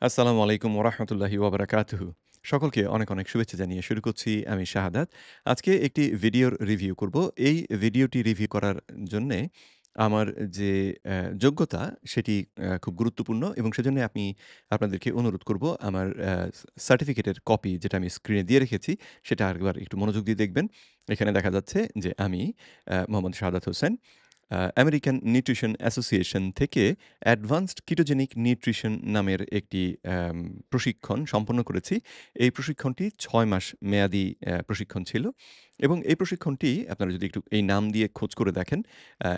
আসসালামু আলাইকুম ওরহমতুল্লাহি ওয়াবারাকাতুহু। সকলকে অনেক, অনেক শুভেচ্ছা জানিয়ে শুরু করছি আমি শাহাদাত। আজকে একটি ভিডিওর রিভিউ করব। এই ভিডিওটি রিভিউ করার জন্যে আমার যে যোগ্যতা সেটি খুব গুরুত্বপূর্ণ এবং সেজন্য আমি আপনাদেরকে অনুরোধ করব আমার সার্টিফিকেটের কপি যেটা আমি স্ক্রিনে দিয়ে রেখেছি সেটা আরেকবার একটু মনোযোগ দিয়ে দেখবেন। এখানে দেখা যাচ্ছে যে আমি Mohammad Shahadat Hossain American nutrition association থেকে অ্যাডভান্সড কিটোজেনিক নিউট্রিশন নামের একটি প্রশিক্ষণ সম্পন্ন করেছি। এই প্রশিক্ষণটি ৬ মাস মেয়াদি প্রশিক্ষণ ছিল এবং এই প্রশিক্ষণটি আপনারা যদি একটু এই নাম দিয়ে খোঁজ করে দেখেন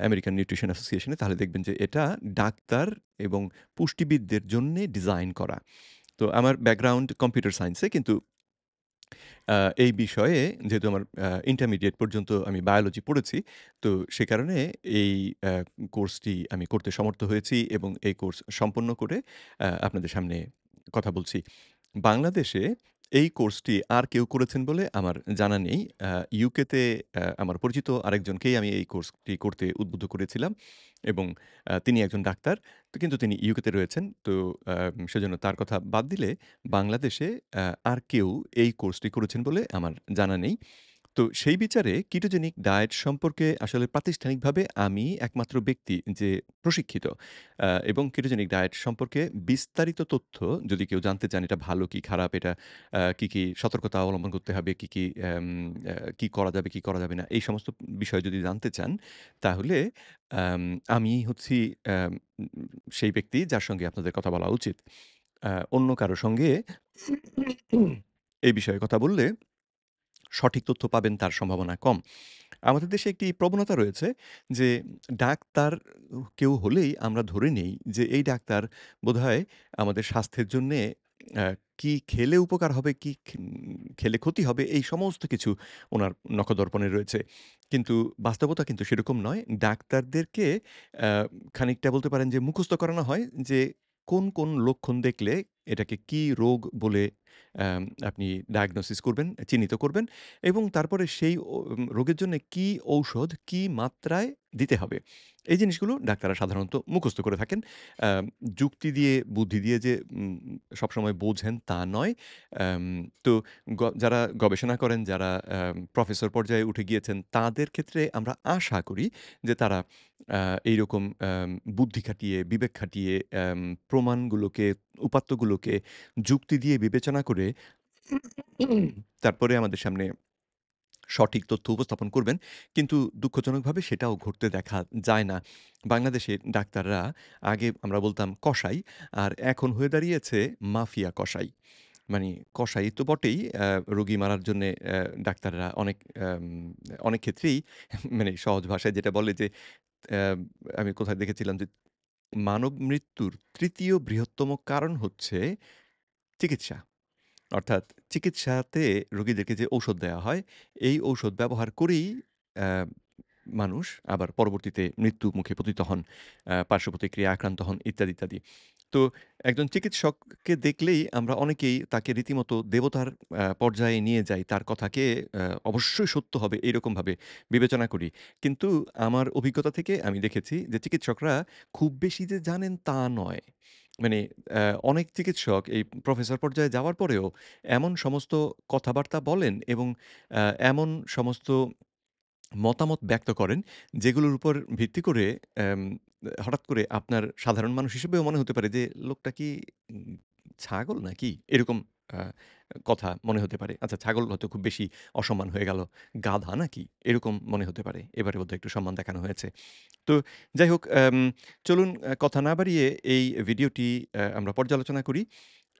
আমেরিকান নিউট্রিশন অ্যাসোসিয়েশনে তাহলে দেখবেন যে এটা ডাক্তার এবং পুষ্টিবিদদের জন্যে ডিজাইন করা। তো আমার ব্যাকগ্রাউন্ড কম্পিউটার সায়েন্সে কিন্তু আ এই বিষয়ে যেহেতু আমার ইন্টারমিডিয়েট পর্যন্ত আমি বায়োলজি পড়েছি, তো সে কারণে এই আ কোর্সটি আমি করতে সমর্থ হয়েছি এবং এই কোর্স সম্পন্ন করে আপনাদের সামনে কথা বলছি। বাংলাদেশে এই কোর্সটি আর কেউ করেছেন বলে আমার জানা নেই। ইউকেতে আমার পরিচিত আরেকজনকেই আমি এই কোর্সটি করতে উদ্বুদ্ধ করেছিলাম এবং তিনি একজন ডাক্তার। তো কিন্তু তিনি ইউকেতে রয়েছেন। তো সেজন্য তার কথা বাদ দিলে বাংলাদেশে আর কেউ এই কোর্সটি করেছেন বলে আমার জানা নেই। তো সেই বিচারে কিটোজেনিক ডায়েট সম্পর্কে আসলে প্রাতিষ্ঠানিকভাবে আমি একমাত্র ব্যক্তি যে প্রশিক্ষিত এবং কিটোজেনিক ডায়েট সম্পর্কে বিস্তারিত তথ্য যদি কেউ জানতে চান এটা ভালো কি খারাপ এটা কি, কি সতর্কতা অবলম্বন করতে হবে, কি, কি কি করা যাবে, কি করা যাবে না এই সমস্ত বিষয় যদি জানতে চান তাহলে আম আমি হচ্ছি আম সেই ব্যক্তি যার সঙ্গে আপনাদের কথা বলা উচিত। অন্য কারো সঙ্গে এই বিষয়ে কথা বললে সঠিক তথ্য পাবেন তার সম্ভাবনা কম। আমাদের দেশে একটি প্রবণতা রয়েছে যে ডাক্তার কেউ হলেই আমরা ধরে নেই যে এই ডাক্তার বোধহয় আমাদের স্বাস্থ্যের জন্যে আ কি খেলে উপকার হবে, কি খেলে ক্ষতি হবে এই সমস্ত কিছু উনার নখদর্পণে রয়েছে। কিন্তু বাস্তবতা কিন্তু সেরকম নয়। ডাক্তারদেরকে আ খানিকটা বলতে পারেন যে মুখস্থ করানো হয় যে কোন, কোন লক্ষণ দেখলে এটাকে কি রোগ বলে আপনি ডায়াগনোসিস করবেন, চিহ্নিত করবেন এবং তারপরে সেই রোগের জন্যে কি ঔষধ, কি মাত্রায় দিতে হবে। এই জিনিসগুলো ডাক্তাররা সাধারণত মুখস্থ করে থাকেন। আ যুক্তি দিয়ে, বুদ্ধি দিয়ে যে সবসময় বোঝেন তা নয়। আম তো যারা গবেষণা করেন, যারা প্রফেসর পর্যায়ে উঠে গিয়েছেন, তাদের ক্ষেত্রে আমরা আশা করি যে তারা আ এইরকম বুদ্ধি খাটিয়ে, বিবেক খাটিয়ে প্রমাণগুলোকে, উপাত্তগুলোকে যুক্তি দিয়ে বিবেচনা করে তারপরে আমাদের সামনে সঠিক তথ্য উপস্থাপন করবেন। কিন্তু দুঃখজনকভাবে সেটাও ঘটতে দেখা যায় না। বাংলাদেশে ডাক্তাররা আগে আমরা বলতাম কসাই, আর এখন হয়ে দাঁড়িয়েছে মাফিয়া কসাই। মানে কসাই তো বটেই, রোগী মারার জন্যে ডাক্তাররা অনেক ক্ষেত্রেই মানে সহজ ভাষায় যেটা বলে যে, অ্যা আমি কোথায় দেখেছিলাম যে, মানব মৃত্যুর ৩য় বৃহত্তম কারণ হচ্ছে চিকিৎসা। অর্থাৎ চিকিৎসাতে রোগীদেরকে যে ঔষধ দেয়া হয়, এই ঔষধ ব্যবহার করেই অ্যা মানুষ আবার পরবর্তীতে মৃত্যু মুখে পতিত হন, পার্শ্বপ্রতিক্রিয়ায় আক্রান্ত হন ইত্যাদি, ইত্যাদি। তো একজন চিকিৎসককে দেখলেই আমরা অনেকেই তাকে রীতিমতো দেবতার পর্যায়ে নিয়ে যাই। তার কথাকে অবশ্যই সত্য হবে এইরকমভাবে বিবেচনা করি। কিন্তু আমার অভিজ্ঞতা থেকে আমি দেখেছি যে চিকিৎসকরা খুব বেশি যে জানেন তা নয়। মানে অনেক চিকিৎসক এই প্রফেসর পর্যায়ে যাওয়ার পরেও এমন সমস্ত কথাবার্তা বলেন এবং এমন সমস্ত মতামত ব্যক্ত করেন, যেগুলোর উপর ভিত্তি করে অ্যাম হঠাৎ করে আপনার সাধারণ মানুষ হিসেবেও মনে হতে পারে যে, লোকটা কি উম ছাগল নাকি? এরকম আ কথা মনে হতে পারে। আচ্ছা, ছাগল হয়তো খুব বেশি অসম্মান হয়ে গেল। গাধা নাকি? এরকম মনে হতে পারে। এবারে বোধহয় একটু সম্মান দেখানো হয়েছে। তো যাই হোক, চলুন কথা না বাড়িয়ে এই ভিডিওটি আমরা পর্যালোচনা করি।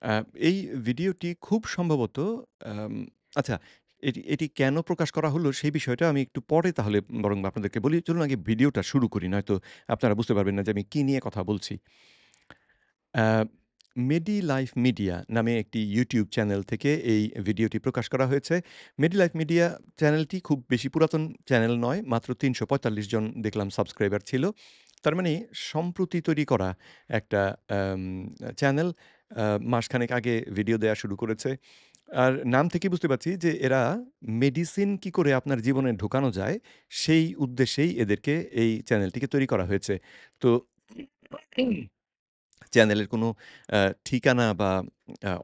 আ এই ভিডিওটি খুব সম্ভবত আম আচ্ছা, এটি এটি কেন প্রকাশ করা হলো সেই বিষয়টা আমি একটু পরে তাহলে বরং আপনাদেরকে বলি। চলুন আগে ভিডিওটা শুরু করি। নয়তো আপনারা বুঝতে পারবেন না যে আমি কি নিয়ে কথা বলছি। আ মেডিলাইফ মিডিয়া নামে একটি ইউটিউব চ্যানেল থেকে এই ভিডিওটি প্রকাশ করা হয়েছে। মেডিলাইফ মিডিয়া চ্যানেলটি খুব বেশি পুরাতন চ্যানেল নয়। মাত্র ৩৪৫ জন দেখলাম সাবস্ক্রাইবার ছিল। তার মানে সম্প্রতি তৈরি করা একটা আম চ্যানেল মাসখানেক আগে ভিডিও দেয়া শুরু করেছে। আর নাম থেকেই বুঝতে পারছি যে এরা মেডিসিন কি করে আপনার জীবনে ঢোকানো যায়, সেই উদ্দেশ্যেই এদেরকে এই চ্যানেলটিকে তৈরি করা হয়েছে। তো চ্যানেলের কোনো আ ঠিকানা বা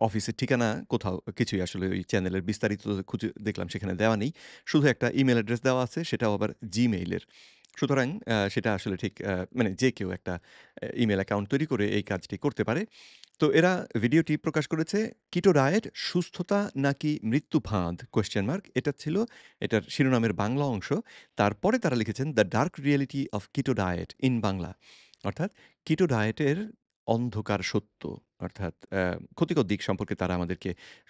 অফিসের ঠিকানা কোথাও কিছুই আসলে ওই চ্যানেলের বিস্তারিত খুঁজে দেখলাম সেখানে দেওয়া নেই। শুধু একটা ইমেইল অ্যাড্রেস দেওয়া আছে, সেটাও আবার Gmail এর। সুতরাং সেটা আসলে ঠিক মানে যে কেউ একটা ইমেইল অ্যাকাউন্ট তৈরি করে এই কাজটি করতে পারে। তো এরা ভিডিওটি প্রকাশ করেছে কিটো ডায়েট সুস্থতা নাকি মৃত্যু ফাঁদ? কোয়েশ্চেন মার্ক এটা ছিল এটার শিরোনামের বাংলা অংশ। তারপরে তারা লিখেছেন the dark reality of keto died in Bangla. অর্থাৎ কিটো ডায়েটের অন্ধকার সত্য অর্থাৎ ক্ষতিকর দিক সম্পর্কে তারা আমাদেরকে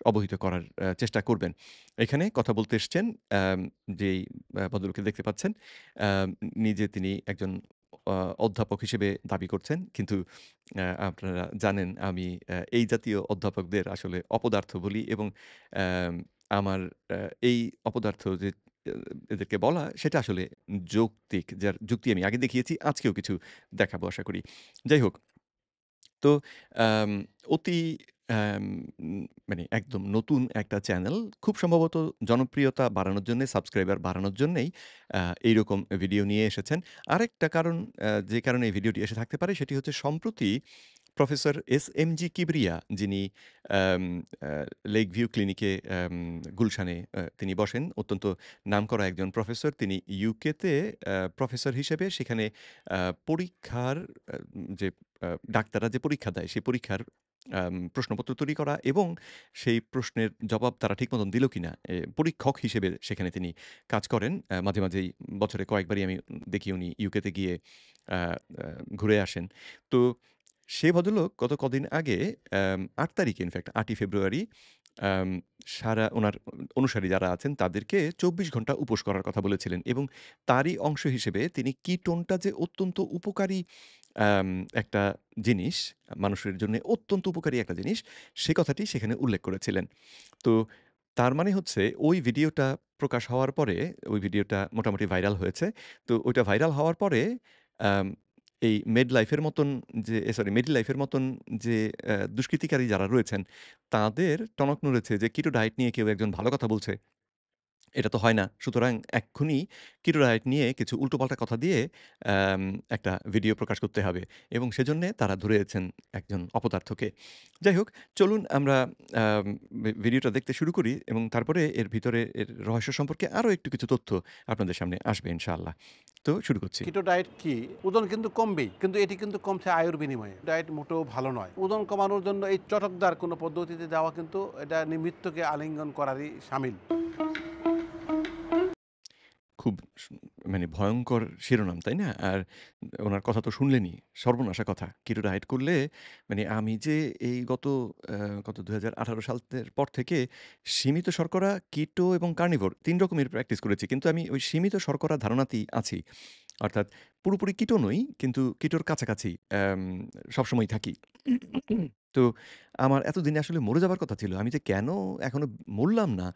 অবহিত করার চেষ্টা করবেন। এখানে কথা বলতে এসছেন আম যেই ভদ্রলোককে দেখতে পাচ্ছেন, আম নিজে তিনি একজন আ অধ্যাপক হিসেবে দাবি করছেন। কিন্তু আপনারা জানেন আমি এই জাতীয় অধ্যাপকদের আসলে অপদার্থ বলি এবং অ্যাম আমার আ এই অপদার্থ যে এ এদেরকে বলা সেটা আসলে যৌক্তিক। যার যুক্তি আমি আগে দেখিয়েছি, আজকেও কিছু দেখাবো আশা করি। যাই হোক, তো আম অতি অ্যাম মানে একদম নতুন একটা চ্যানেল খুব সম্ভবত জনপ্রিয়তা বাড়ানোর জন্যে, সাবস্ক্রাইবার বাড়ানোর জন্যেই আ এইরকম ভিডিও নিয়ে এসেছেন। আরেকটা কারণ যে কারণে এই ভিডিওটি এসে থাকতে পারে সেটি হচ্ছে সম্প্রতি প্রফেসর এসএমজি কিবরিয়া যিনি আম আ লেক ভিউ ক্লিনিকে গুলশানে তিনি বসেন। অত্যন্ত নামকরা একজন প্রফেসর। তিনি ইউকেতে প্রফেসর হিসেবে সেখানে আ পরীক্ষার যে আ ডাক্তাররা যে পরীক্ষা দেয়, সেই পরীক্ষার প্রশ্নপত্র তৈরি করা এবং সেই প্রশ্নের জবাব তারা ঠিক মতন দিল কিনা, পরীক্ষক হিসেবে সেখানে তিনি কাজ করেন। মাঝে, মাঝেই বছরে কয়েকবারই আমি দেখি উনি ইউকেতে গিয়ে আ আ ঘুরে আসেন। তো সে ভদ্রলোক গত কদিন আগে ৮ তারিখে ইনফেক্ট ৮ই ফেব্রুয়ারি আম সারা উনার অনুসারী যারা আছেন তাদেরকে ২৪ ঘন্টা উপোস করার কথা বলেছিলেন এবং তারই অংশ হিসেবে তিনি কিটোনটা যে অত্যন্ত উপকারী আম একটা জিনিস, মানুষের জন্যে অত্যন্ত উপকারী একটা জিনিস, সে কথাটি সেখানে উল্লেখ করেছিলেন। তো তার মানে হচ্ছে ওই ভিডিওটা প্রকাশ হওয়ার পরে, ওই ভিডিওটা মোটামুটি ভাইরাল হয়েছে। তো ওইটা ভাইরাল হওয়ার পরে আম এই মেডলাইফ এর মতন যে সরি মেডিলাইফ এর মতন যে দুষ্কৃতিকারী যারা রয়েছেন, তাদের টনক নড়েছে যে কিটো ডায়েট নিয়ে কেউ একজন ভালো কথা বলছে। এটা তো হয় না। সুতরাং এক্ষুনি কিটো ডায়েট নিয়ে কিছু উল্টোপাল্টা কথা দিয়ে আম একটা ভিডিও প্রকাশ করতে হবে এবং সেজন্যে তারা ধরেছেন একজন অপদার্থকে। যাই হোক, চলুন আমরা আম ভিডিওটা দেখতে শুরু করি এবং তারপরে এর ভিতরে এর রহস্য সম্পর্কে আরো একটু কিছু তথ্য আপনাদের সামনে আসবে ইনশাআল্লাহ। তো শুরু করছি। কিটো ডায়েট কি? ওজন কিন্তু কমবেই, কিন্তু এটি কিন্তু কমছে আয়ের বিনিময়ে। ডায়েট মোটেও ভালো নয়। ওজন কমানোর জন্য এই চটকদার কোনো পদ্ধতিতে যাওয়া কিন্তু এটা মৃত্যুকে আলিঙ্গন করারই শামিল। খুব মানে ভয়ংকর শিরোনাম, তাই না? আর উনার কথা তো শুনলেনই। সর্বনাশা কথা। কিটো ডায়েট করলে মানে আমি যে এই গত আ কত ২০১৮ সালের পর থেকে সীমিত শর্করা, কিটো এবং কার্নিভোর ৩ রকমের প্র্যাকটিস করেছি। কিন্তু আমি ওই সীমিত শর্করা ধারণাতেই আছি। অর্থাৎ পুরোপুরি কিটো নই, কিন্তু কিটোর কাছাকাছি সবসময় থাকি। তো আমার এতদিনে আসলে মরে যাবার কথা ছিল। আমি যে কেন এখনো মরলাম না,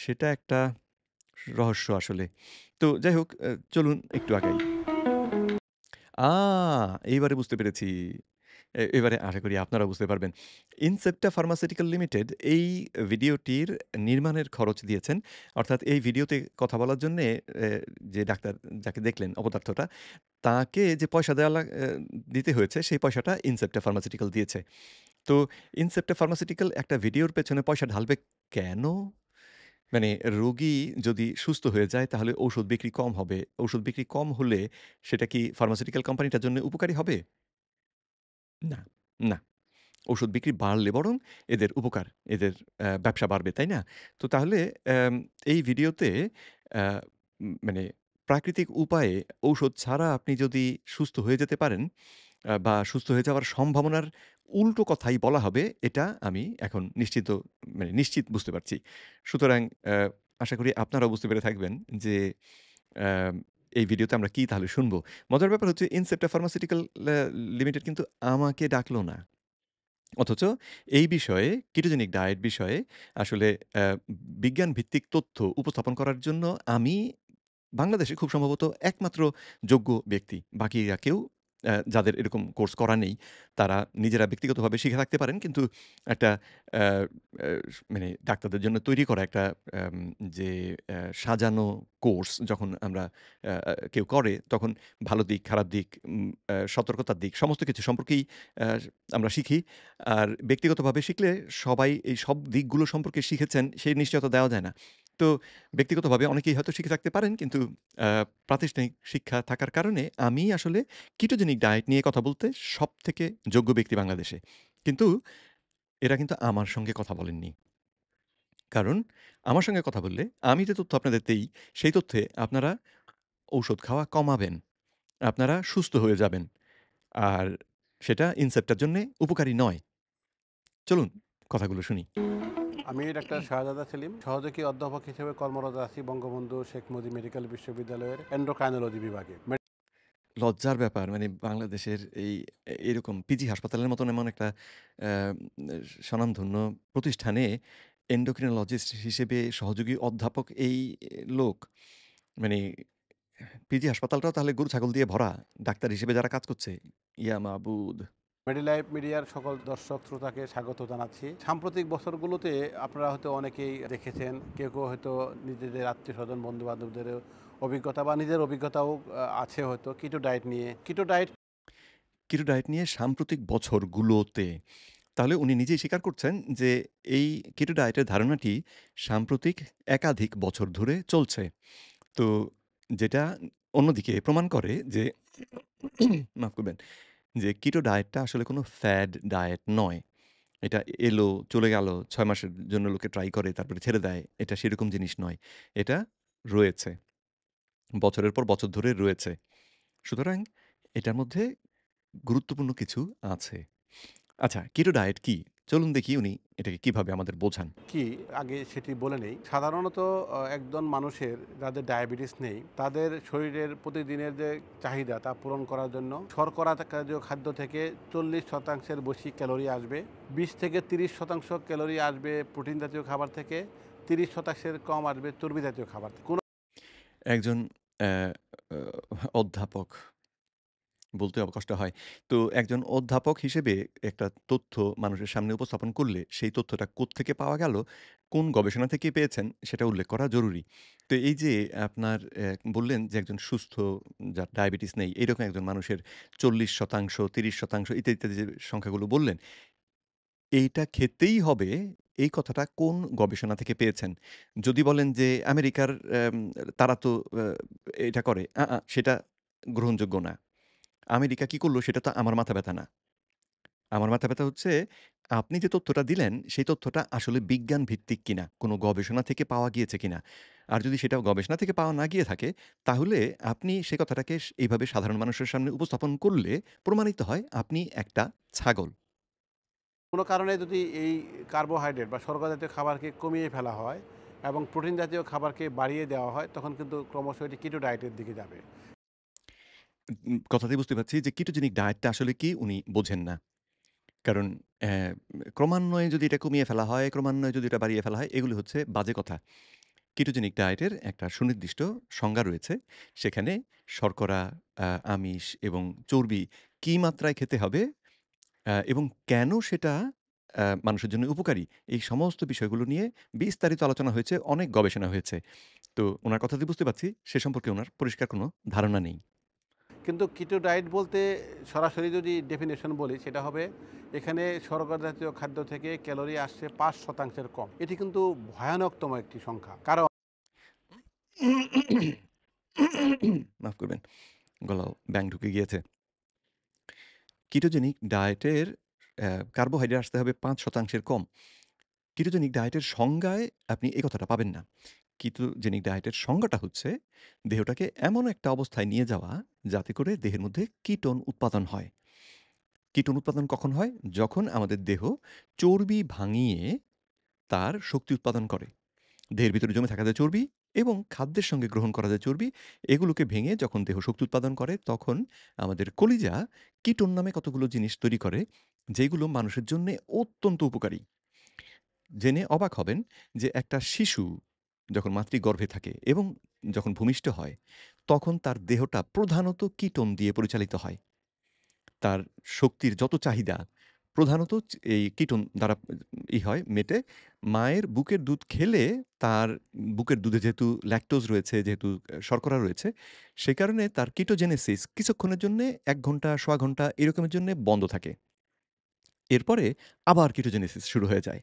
সেটা একটা রহস্য আসলে। তো যাই হোক চলুন একটু আগাই। আ এইবারে বুঝতে পেরেছি। এবারে আশা করি আপনারাও বুঝতে পারবেন। ইনসেপ্টা ফার্মাসিউটিক্যাল লিমিটেড এই ভিডিওটির নির্মাণের খরচ দিয়েছেন। অর্থাৎ এই ভিডিওতে কথা বলার জন্যে যে ডাক্তার যাকে দেখলেন অপদার্থটা, তাকে যে পয়সা দেওয়া দিতে হয়েছে সেই পয়সাটা ইনসেপ্টা ফার্মাসিউটিক্যাল দিয়েছে। তো ইনসেপ্টা ফার্মাসিউটিক্যাল একটা ভিডিওর পেছনে পয়সা ঢালবে কেন? মানে রোগী যদি সুস্থ হয়ে যায় তাহলে ঔষধ বিক্রি কম হবে। ঔষধ বিক্রি কম হলে সেটা কি ফার্মাসিউটিক্যাল কোম্পানিটার জন্য উপকারী হবে? না, না। ঔষধ বিক্রি বাড়লে বরং এদের উপকার, এদের ব্যবসা বাড়বে, তাই না? তো তাহলে অ্যাম এই ভিডিওতে অ্যা মানে প্রাকৃতিক উপায়ে ঔষধ ছাড়া আপনি যদি সুস্থ হয়ে যেতে পারেন বা সুস্থ হয়ে যাওয়ার সম্ভাবনার উল্টো কথাই বলা হবে, এটা আমি এখন নিশ্চিত বুঝতে পারছি। সুতরাং আশা করি আপনারাও বুঝতে পেরে থাকবেন যে অ্যাম এই ভিডিওতে আমরা কি তাহলে শুনবো। মজার ব্যাপার হচ্ছে ইনসেপ্টা ফার্মাসিউটিক্যাল লিমিটেড কিন্তু আমাকে ডাকলো না। অথচ এই বিষয়ে কিটোজেনিক ডায়েট বিষয়ে আসলে বিজ্ঞান ভিত্তিক তথ্য উপস্থাপন করার জন্য আমি বাংলাদেশে খুব সম্ভবত একমাত্র যোগ্য ব্যক্তি। বাকিরা কেউ যাদের এরকম কোর্স করা নেই, তারা নিজেরা ব্যক্তিগতভাবে শিখে থাকতে পারেন। কিন্তু একটা অ্যা অ্যা মানে ডাক্তারদের জন্য তৈরি করা একটা আম যে সাজানো কোর্স যখন আমরা কেউ করে, তখন ভালো দিক, খারাপ দিক, সতর্কতার দিক সমস্ত কিছু সম্পর্কেই অ্যা আমরা শিখি। আর ব্যক্তিগতভাবে শিখলে সবাই এই সব দিকগুলো সম্পর্কে শিখেছেন, সেই নিশ্চয়তা দেওয়া যায় না। তো ব্যক্তিগতভাবে অনেকেই হয়তো শিখে থাকতে পারেন, কিন্তু আ প্রাতিষ্ঠানিক শিক্ষা থাকার কারণে আমি আসলে কিটোজেনিক ডায়েট নিয়ে কথা বলতে সবথেকে যোগ্য ব্যক্তি বাংলাদেশে। কিন্তু এরা কিন্তু আমার সঙ্গে কথা বলেননি। কারণ আমার সঙ্গে কথা বললে আমি যে তথ্য আপনাদের দেই, সেই তথ্যে আপনারা ঔষধ খাওয়া কমাবেন। আপনারা সুস্থ হয়ে যাবেন। আর সেটা ইনসেপ্টার জন্যে উপকারী নয়। চলুন কথাগুলো শুনি। আমি ডাক্তার শাহজাদা সেলিম, সহযোগী অধ্যাপক হিসেবে কর্মরত আছি বঙ্গবন্ধু শেখ মুজিব মেডিকেল বিশ্ববিদ্যালয়ের এন্ডোক্রাইনোলজি বিভাগে। লজ্জার ব্যাপার মানে বাংলাদেশের এরকম পিজি হাসপাতালের মতন এমন একটা অ্যা স্বনামধন্য প্রতিষ্ঠানে এন্ডোক্রিনোলজিস্ট হিসেবে সহযোগী অধ্যাপক এই লোক। মানে পিজি হাসপাতালটাও তাহলে গরু ছাগল দিয়ে ভরা। ডাক্তার হিসেবে যারা কাজ করছে। ইয়া মাবুদ! মেডিলাইফ মিডিয়ার সকল দর্শক শ্রোতাকে স্বাগত জানাচ্ছি। সাম্প্রতিক বছরগুলোতে আপনারা হয়তো অনেকেই দেখেছেন, কেউ কেউ হয়তো নিজেদের আত্মীয়-স্বজন, বন্ধু-বান্ধবদের অভিজ্ঞতা বা নিজের অভিজ্ঞতাও আছে হয়তো কিটো ডায়েট নিয়ে। কিটো ডায়েট কিটো ডায়েট নিয়ে সাম্প্রতিক বছরগুলোতে তাহলে উনি নিজেই স্বীকার করছেন যে এই কিটো ডায়েটের ধারণাটি সাম্প্রতিক একাধিক বছর ধরে চলছে। তো যেটা অন্যদিকে প্রমাণ করে যে মাফ করবেন, যে কিটো ডায়েটটা আসলে কোনো ফ্যাড ডায়েট নয়। এটা এলো, চলে গেল, ৬ মাসের জন্য লোকে ট্রাই করে তারপরে ছেড়ে দেয়। এটা সেরকম জিনিস নয়। এটা রয়েছে। বছরের পর বছর ধরে রয়েছে। সুতরাং এটার মধ্যে গুরুত্বপূর্ণ কিছু আছে। আচ্ছা, কিটো ডায়েট কি? চলুন দেখি উনি এটাকে কিভাবে আমাদের বোঝান। কি আগে সেটি বলে নেই। সাধারণত একজন মানুষের যাদের ডায়াবেটিস নেই, তাদের শরীরের প্রতিদিনের যে চাহিদা তা পূরণ করার জন্য শর্করা জাতীয় খাদ্য থেকে ৪০% বেশি ক্যালোরি আসবে। ২০ থেকে ৩০% ক্যালোরি আসবে প্রোটিন জাতীয় খাবার থেকে, ৩০% কম আসবে চর্বি জাতীয় খাবার থেকে। একজন অ্যা অ অধ্যাপক বলতেও কষ্ট হয়। তো একজন অধ্যাপক হিসেবে একটা তথ্য মানুষের সামনে উপস্থাপন করলে সেই তথ্যটা কোত্থেকে পাওয়া গেল, কোন গবেষণা থেকে পেয়েছেন সেটা উল্লেখ করা জরুরি। তো এই যে আপনার বললেন যে একজন সুস্থ যার ডায়াবেটিস নেই এরকম একজন মানুষের ৪০% ৩০% ইত্যাদি, ইত্যাদি যে সংখ্যাগুলো বললেন, এইটা খেতেই হবে এই কথাটা কোন গবেষণা থেকে পেয়েছেন? যদি বলেন যে আমেরিকার তারা তো এটা করে, সেটা গ্রহণযোগ্য না। আমেরিকা কি করল সেটা তো আমার মাথা ব্যাথা না। আমার মাথা ব্যাথা হচ্ছে আপনি যে তথ্যটা দিলেন সেই তথ্যটা আসলে বিজ্ঞান ভিত্তিক কিনা, কোনো গবেষণা থেকে পাওয়া গিয়েছে কিনা। আর যদি সেটা গবেষণা থেকে পাওয়া না গিয়ে থাকে তাহলে আপনি সে কথাটাকে এইভাবে সাধারণ মানুষের সামনে উপস্থাপন করলে প্রমাণিত হয় আপনি একটা ছাগল। কোনো কারণে যদি এই কার্বোহাইড্রেট বা শর্করা জাতীয় খাবারকে কমিয়ে ফেলা হয় এবং প্রোটিন জাতীয় খাবারকে বাড়িয়ে দেওয়া হয়, তখন কিন্তু ক্রমশ এটি কিটো ডায়েটের দিকে যাবে। কথাতেই বুঝতে পারছি যে কিটোজেনিক ডায়েটটা আসলে কি উনি বোঝেন না। কারণ ক্রমান্বয়ে যদি এটা কমিয়ে ফেলা হয়, ক্রমান্বয়ে যদি এটা বাড়িয়ে ফেলা হয় এগুলো হচ্ছে বাজে কথা। কিটোজেনিক ডায়েটের একটা সুনির্দিষ্ট সংজ্ঞা রয়েছে। সেখানে শর্করা, আমিষ এবং চর্বি কি মাত্রায় খেতে হবে এবং কেন সেটা মানুষের জন্য উপকারী, এই সমস্ত বিষয়গুলো নিয়ে বিস্তারিত আলোচনা হয়েছে, অনেক গবেষণা হয়েছে। তো উনার কথাতে বুঝতে পারছি সে সম্পর্কে উনার পরিষ্কার কোনো ধারণা নেই। কিন্তু কিটো ডায়েট বলতে সরাসরি যদি ডেফিনেশন বলি, সেটা হবে এখানে শর্করা জাতীয় খাদ্য থেকে ক্যালোরি আসছে ৫% কম। এটি কিন্তু ভয়ানকতম একটি সংখ্যা। কারণ মাফ করবেন, গলায় ব্যাঙ ঢুকে গিয়েছে। কিটোজেনিক ডায়েটের কার্বোহাইড্রেট আসতে হবে ৫% এর কম। কিটোজেনিক ডায়েটের সংজ্ঞায় আপনি এই কথাটা পাবেন না। কিটোজেনিক ডায়েটের সংজ্ঞাটা হচ্ছে দেহটাকে এমন একটা অবস্থায় নিয়ে যাওয়া যাতে করে দেহের মধ্যে কিটোন উৎপাদন হয়। কিটোন উৎপাদন কখন হয়? যখন আমাদের দেহ চর্বি ভাঙিয়ে তার শক্তি উৎপাদন করে। দেহের ভিতরে জমে থাকা যে চর্বি এবং খাদ্যের সঙ্গে গ্রহণ করা যে চর্বি, এগুলোকে ভেঙে যখন দেহ শক্তি উৎপাদন করে তখন আমাদের কলিজা কিটোন নামে কতগুলো জিনিস তৈরি করে যেগুলো মানুষের জন্যে অত্যন্ত উপকারী। জেনে অবাক হবেন যে একটা শিশু যখন মাতৃগর্ভে থাকে এবং যখন ভূমিষ্ঠ হয় তখন তার দেহটা প্রধানত কিটোন দিয়ে পরিচালিত হয়। তার শক্তির যত চাহিদা প্রধানত এই কিটোন দ্বারা হয় মেটে। মায়ের বুকের দুধ খেলে তার বুকের দুধে যেহেতু ল্যাকটোজ রয়েছে, যেহেতু শর্করা রয়েছে, সে কারণে তার কিটোজেনেসিস কিছুক্ষণের জন্যে ১ ঘন্টা, সোয়া ঘন্টা এরকমের জন্যে বন্ধ থাকে। এরপরে আবার কিটোজেনেসিস শুরু হয়ে যায়।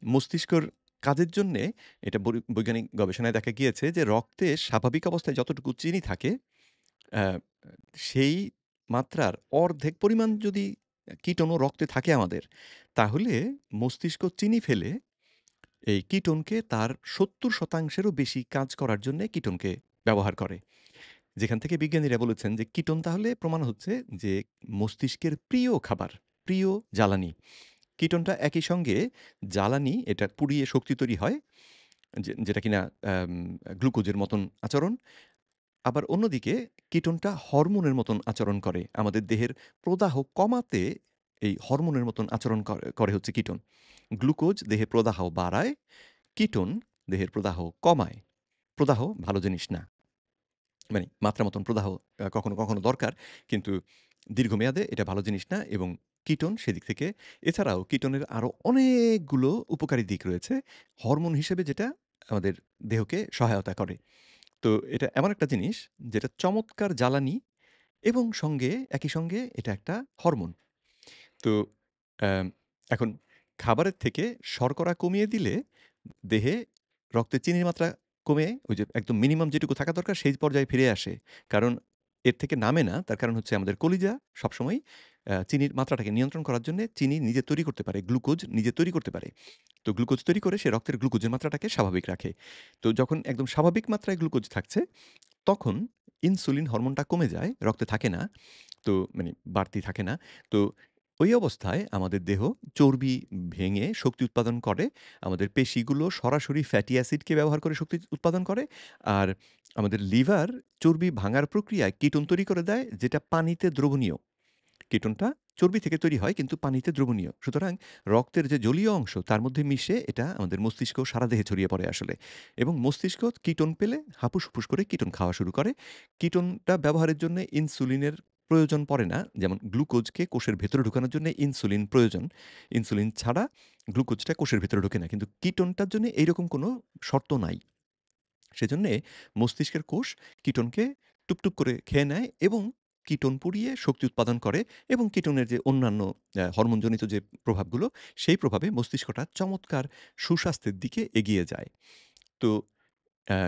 মস্তিষ্কর কাজের জন্যে এটা বৈজ্ঞানিক গবেষণায় দেখা গিয়েছে যে রক্তে স্বাভাবিক অবস্থায় যতটুকু চিনি থাকে অ্যা সেই মাত্রার অর্ধেক পরিমাণ যদি কিটোনও রক্তে থাকে আমাদের, তাহলে মস্তিষ্ক চিনি ফেলে এই কিটোনকে তার ৭০% এরও বেশি কাজ করার জন্যে কিটোনকে ব্যবহার করে। যেখান থেকে বিজ্ঞানীরা বলেছেন যে কিটোন তাহলে প্রমাণ হচ্ছে যে মস্তিষ্কের প্রিয় খাবার, প্রিয় জ্বালানি। কিটোনটা একই সঙ্গে জ্বালানি, এটা পুড়িয়ে শক্তি তৈরি হয় যেটা কিনা আম গ্লুকোজের মতন আচরণ। আবার অন্যদিকে কিটোনটা হরমোনের মতন আচরণ করে। আমাদের দেহের প্রদাহ কমাতে এই হরমোনের মতন আচরণ করে হচ্ছে কিটোন। গ্লুকোজ দেহে প্রদাহ বাড়ায়, কিটোন দেহের প্রদাহ কমায়। প্রদাহ ভালো জিনিস না। মানে মাত্রা মতন প্রদাহ কখনো, কখনো দরকার। কিন্তু দীর্ঘমেয়াদে এটা ভালো জিনিস না এবং কিটোন সেদিক থেকে এছাড়াও কিটোনের আরো অনেকগুলো উপকারী দিক রয়েছে। হরমোন হিসেবে যেটা আমাদের দেহকে সহায়তা করে। তো এটা এমন একটা জিনিস যেটা চমৎকার জ্বালানি এবং একই সঙ্গে এটা একটা হরমোন। তো অ্যাম এখন খাবারের থেকে শর্করা কমিয়ে দিলে দেহে রক্তে চিনির মাত্রা কমে ওই যে একদম মিনিমাম যেটুকু থাকা দরকার সেই পর্যায়ে ফিরে আসে। কারণ এর থেকে নামে না। তার কারণ হচ্ছে আমাদের কলিজা সবসময় চিনির মাত্রাটাকে নিয়ন্ত্রণ করার জন্যে চিনি নিজে তৈরি করতে পারে। গ্লুকোজ নিজে তৈরি করতে পারে। তো গ্লুকোজ তৈরি করে সে রক্তের গ্লুকোজের মাত্রাটাকে স্বাভাবিক রাখে। তো যখন একদম স্বাভাবিক মাত্রায় গ্লুকোজ থাকছে, তখন ইনসুলিন হরমোনটা কমে যায়, রক্তে থাকে না। তো মানে বাড়তি থাকে না। তো ওই অবস্থায় আমাদের দেহ চর্বি ভেঙে শক্তি উৎপাদন করে। আমাদের পেশিগুলো সরাসরি ফ্যাটি অ্যাসিডকে ব্যবহার করে শক্তি উৎপাদন করে। আর আমাদের লিভার চর্বি ভাঙার প্রক্রিয়ায় কিটোন তৈরি করে দেয় যেটা পানিতে দ্রবণীয়। কিটোনটা চর্বি থেকে তৈরি হয় কিন্তু পানিতে দ্রবণীয়। সুতরাং রক্তের যে জলীয় অংশ তার মধ্যে মিশে এটা আমাদের মস্তিষ্ক সারা দেহে ছড়িয়ে পড়ে আসলে। এবং মস্তিষ্ক কিটোন পেলে হাপুস-হুপুস করে কিটোন খাওয়া শুরু করে। কিটোনটা ব্যবহারের জন্য ইনসুলিনের প্রয়োজন পড়ে না। যেমন গ্লুকোজকে কোষের ভেতরে ঢোকানোর জন্য ইনসুলিন প্রয়োজন। ইনসুলিন ছাড়া গ্লুকোজটা কোষের ভেতরে ঢোকে না। কিন্তু কিটোনটার জন্য এইরকম কোনো শর্ত নাই। সেজন্যে মস্তিষ্কের কোষ কিটোনকে টুপটুপ করে খেয়ে নেয় এবং কিটোন পুড়িয়ে শক্তি উৎপাদন করে এবং কিটোনের যে অন্যান্য হরমোনজনিত যে প্রভাবগুলো, সেই প্রভাবে মস্তিষ্কটা চমৎকার সুস্বাস্থ্যের দিকে এগিয়ে যায়। তো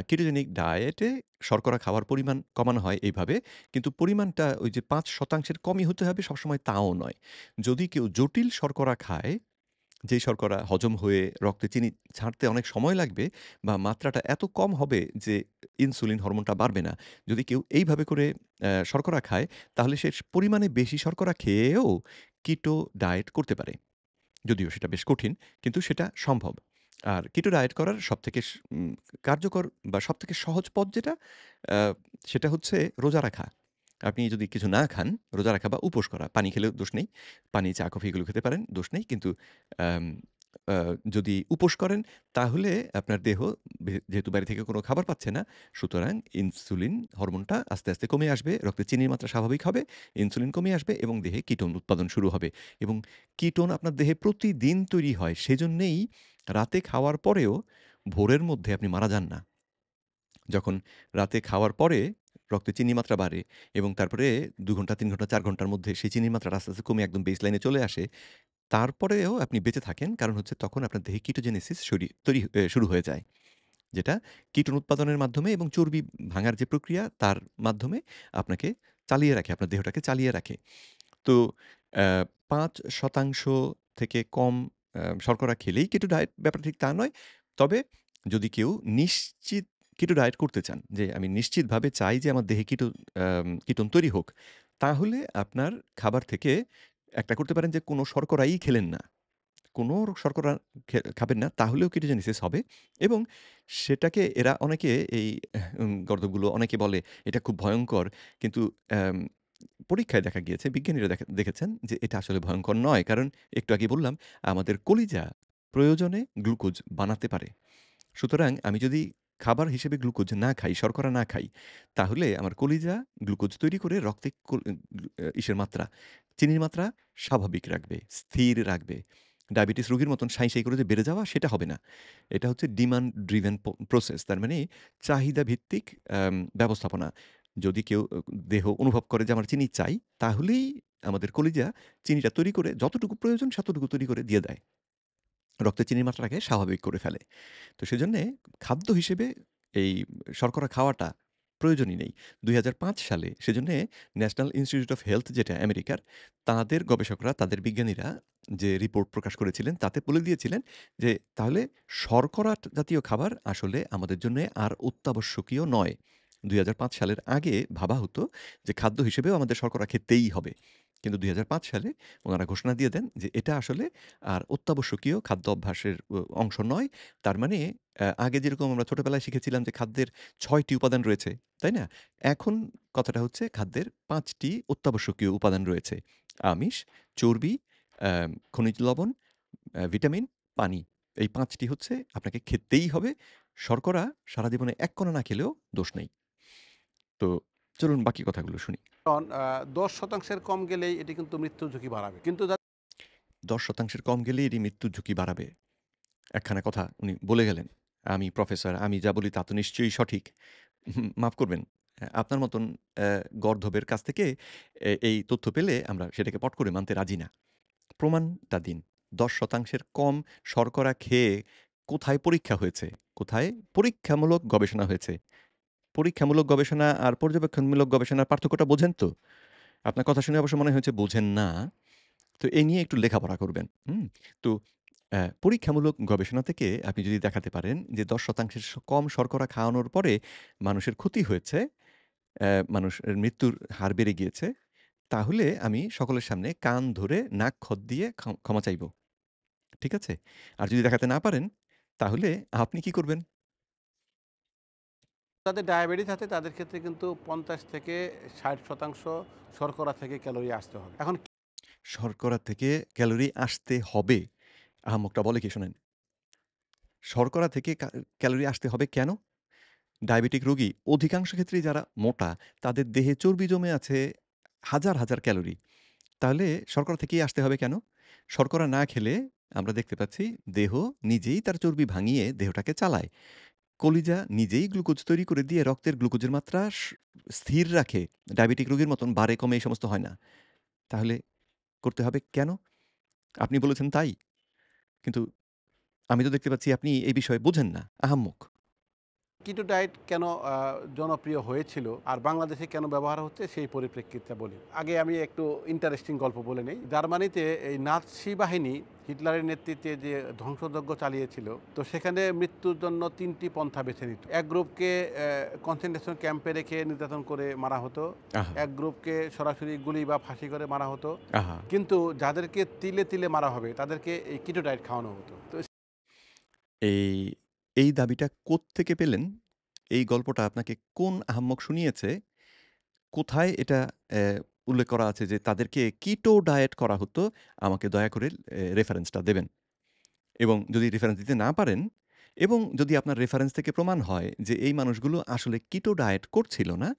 কেটোজেনিক ডায়েটে শর্করা খাওয়ার পরিমাণ কমানো হয় এইভাবে। কিন্তু পরিমাণটা ওই যে ৫% এর কমই হতে হবে সবসময় তাও নয়। যদি কেউ জটিল শর্করা খায়, যেই শর্করা হজম হয়ে রক্তে চিনি ছাড়তে অনেক সময় লাগবে বা মাত্রাটা এত কম হবে যে ইনসুলিন হরমোনটা বাড়বে না। যদি কেউ এইভাবে করে শর্করা খায়, তাহলে সে পরিমাণে বেশি শর্করা খেয়েও কিটো ডায়েট করতে পারে। যদিও সেটা বেশ কঠিন, কিন্তু সেটা সম্ভব। আর কিটো ডায়েট করার সবথেকে কার্যকর বা সবথেকে সহজ পথ যেটা, আ সেটা হচ্ছে রোজা রাখা। আপনি যদি কিছু না খান, রোজা রাখা বা উপোস করা। পানি খেলেও দোষ নেই। পানি, চা, কফি এগুলো খেতে পারেন, দোষ নেই। কিন্তু আম আ যদি উপোস করেন তাহলে আপনার দেহ যেহেতু বাইরে থেকে কোনো খাবার পাচ্ছে না, সুতরাং ইনসুলিন হরমোনটা আস্তে, আস্তে কমে আসবে। রক্তে চিনির মাত্রা স্বাভাবিক হবে, ইনসুলিন কমে আসবে এবং দেহে কিটোন উৎপাদন শুরু হবে। এবং কিটোন আপনার দেহে প্রতিদিন তৈরি হয়। সেজন্যেই রাতে খাওয়ার পরেও ভোরের মধ্যে আপনি মারা যান না। যখন রাতে খাওয়ার পরে রক্তে চিনির মাত্রা বাড়ে এবং তারপরে ২ ঘন্টা, ৩ ঘন্টা, ৪ ঘন্টার মধ্যে সেই চিনির মাত্রাটা আস্তে, আস্তে কমে একদম বেসলাইনে চলে আসে। তারপরেও আপনি বেঁচে থাকেন। কারণ হচ্ছে তখন আপনার দেহে কিটোজেনেসিস তৈরি শুরু হয়ে যায়। যেটা কিটোন উৎপাদনের মাধ্যমে এবং চর্বি ভাঙার যে প্রক্রিয়া তার মাধ্যমে আপনাকে চালিয়ে রাখে, আপনার দেহটাকে চালিয়ে রাখে। তো ৫% থেকে কম শর্করা খেলেই কিটো ডায়েট ব্যাপারটা ঠিক তা নয়। তবে যদি কেউ নিশ্চিত কিটো ডায়েট করতে চান যে আমি নিশ্চিতভাবে চাই যে আমার দেহে কিটোন তৈরি হোক, তাহলে আপনার খাবার থেকে একটা করতে পারেন যে কোনো শর্করাই খেলেন না। কোনো শর্করা খাবেন না তাহলেও কিটোজেনেসিস হবে এবং সেটাকে এরা অনেকে এই গর্দভগুলো অনেকে বলে এটা খুব ভয়ংকর। কিন্তু অ্যাম পরীক্ষায় দেখা গিয়েছে, বিজ্ঞানীরা দেখেছেন যে এটা আসলে ভয়ংকর নয়। কারণ একটু আগেই বললাম আমাদের কলিজা প্রয়োজনে গ্লুকোজ বানাতে পারে। সুতরাং আমি যদি খাবার হিসেবে গ্লুকোজ না খাই, শর্করা না খাই, তাহলে আমার কলিজা গ্লুকোজ তৈরি করে রক্তে ইসের মাত্রা, চিনির মাত্রা স্বাভাবিক রাখবে, স্থির রাখবে। ডায়াবেটিস রোগীর মতন সাঁই করে যে বেড়ে যাওয়া সেটা হবে না। এটা হচ্ছে ডিমান্ড ড্রিভেন প্রসেস। তার মানে চাহিদা ভিত্তিক ব্যবস্থাপনা। যদি কেউ দেহ অনুভব করে যে আমার চিনি চাই, তাহলেই আমাদের কলিজা চিনিটা তৈরি করে যতটুকু প্রয়োজন ততটুকু তৈরি করে দিয়ে দেয়। রক্তে চিনির মাত্রাটাকে স্বাভাবিক করে ফেলে। তো সেজন্যে খাদ্য হিসেবে এই শর্করা খাওয়াটা প্রয়োজনই নেই। ২০০৫ সালে সেজন্যে ন্যাশনাল ইনস্টিটিউট অফ হেলথ যেটা আমেরিকার, তাদের গবেষকরা, তাদের বিজ্ঞানীরা যে রিপোর্ট প্রকাশ করেছিলেন, তাতে বলে দিয়েছিলেন যে, তাহলে শর্করা জাতীয় খাবার আসলে আমাদের জন্যে আর অত্যাবশ্যকীয় নয়। ২০০৫ সালের আগে ভাবা হতো যে খাদ্য হিসেবেও আমাদের শর্করা খেতেই হবে। কিন্তু ২০০৫ সালে উনারা ঘোষণা দিয়ে দেন যে, এটা আসলে আর অত্যাবশ্যকীয় খাদ্য অভ্যাসের অংশ নয়। তার মানে আগে যেরকম আমরা ছোটবেলায় শিখেছিলাম যে খাদ্যের ৬ টি উপাদান রয়েছে, তাই না? এখন কথাটা হচ্ছে খাদ্যের ৫ টি অত্যাবশ্যকীয় উপাদান রয়েছে। আমিষ, চর্বি, খনিজ লবণ, ভিটামিন, পানি। এই ৫ টি হচ্ছে আপনাকে খেতেই হবে। শর্করা সারা জীবনে ১ কণা না খেলেও দোষ নেই। তো চলুন বাকি কথাগুলো শুনি। কারণ ১০% কম গেলেই এটি কিন্তু মৃত্যুর ঝুঁকি বাড়াবে। কিন্তু ১০% কম গেলেই এটি মৃত্যুর ঝুঁকি বাড়াবে। একখানা কথা উনি বলে গেলেন। আমি প্রফেসর, আমি যা বলি তা তো নিশ্চয়ই সঠিক। মাফ করবেন। আপনার মতন অ্যা গর্দভের কাছ থেকে এই তথ্য পেলে আমরা সেটাকে পট করে মানতে রাজি না। প্রমাণটা দিন। ১০% কম শর্করা খেয়ে কোথায় পরীক্ষা হয়েছে? কোথায় পরীক্ষামূলক গবেষণা হয়েছে? পরীক্ষামূলক গবেষণা আর পর্যবেক্ষণমূলক গবেষণার পার্থক্যটা বোঝেন তো? আপনার কথা শুনে অবশ্য মনে হয়েছে বোঝেন না। তো এই নিয়ে একটু লেখাপড়া করবেন। হুম? তো পরীক্ষামূলক গবেষণা থেকে আপনি যদি দেখাতে পারেন যে ১০% কম শর্করা খাওয়ানোর পরে মানুষের ক্ষতি হয়েছে, মানুষের মৃত্যুর হার বেড়ে গিয়েছে, তাহলে আমি সকলের সামনে কান ধরে নাক খত দিয়ে ক্ষমা চাইব। ঠিক আছে? আর যদি দেখাতে না পারেন, তাহলে আপনি কি করবেন? যাদের ডায়াবেটিস আছে তাদের ক্ষেত্রে কিন্তু ৫০ থেকে ৬০% শর্করা থেকে ক্যালোরি আসতে হবে। এখন শর্করা থেকে ক্যালোরি আসতে হবে। আহাম্মকটা বলে কি শোনেন? শর্করা থেকে ক্যালোরি আসতে হবে কেন? ডায়াবেটিক রোগী অধিকাংশ ক্ষেত্রেই যারা মোটা, তাদের দেহে চর্বি জমে আছে হাজার, হাজার ক্যালোরি। তাহলে শর্করা থেকেই আসতে হবে কেন? শর্করা না খেলে আমরা দেখতে পাচ্ছি দেহ নিজেই তার চর্বি ভাঙিয়ে দেহটাকে চালায়। কলিজা নিজেই গ্লুকোজ তৈরি করে দিয়ে রক্তের গ্লুকোজের মাত্রা স্থির রাখে। ডায়াবেটিক রোগীর মতন বাড়ে কমে এই সমস্ত হয় না। তাহলে করতে হবে কেন? আপনি বলেছেন তাই। কিন্তু আমি তো দেখতে পাচ্ছি আপনি এই বিষয়ে বোঝেন না। আহাম্মক। কিটো ডায়েট কেন জনপ্রিয় হয়েছিল আর বাংলাদেশে কেন ব্যবহার হচ্ছে সেই পরিপ্রেক্ষিতটা বলি। আগে আমি একটু ইন্টারেস্টিং গল্প বলে নেই। জার্মানিতে এই নাৎসি বাহিনী হিটলারের নেতৃত্বে যে ধ্বংসযজ্ঞ চালিয়েছিল, তো সেখানে মৃত্যুর জন্য ৩ টি পন্থা বেছে নিত। এক গ্রুপকে কনসেনট্রেশন ক্যাম্পে রেখে নির্যাতন করে মারা হতো। আহা! এক গ্রুপকে সরাসরি গুলি বা ফাঁসি করে মারা হতো। আহা! কিন্তু যাদেরকে তিলে, তিলে মারা হবে তাদেরকে এই কিটো ডায়েট খাওয়ানো হতো। তো এই, এই দাবিটা কোত্থেকে পেলেন? এই গল্পটা আপনাকে কোন আহাম্মক শুনিয়েছে? কোথায় এটা উল্লেখ করা আছে যে তাদেরকে কিটো ডায়েট করা হতো? আমাকে দয়া করে রেফারেন্সটা দেবেন। এবং যদি রেফারেন্স দিতে না পারেন এবং যদি আপনার রেফারেন্স থেকে প্রমাণ হয় যে এই মানুষগুলো আসলে কিটো ডায়েট করছিল না,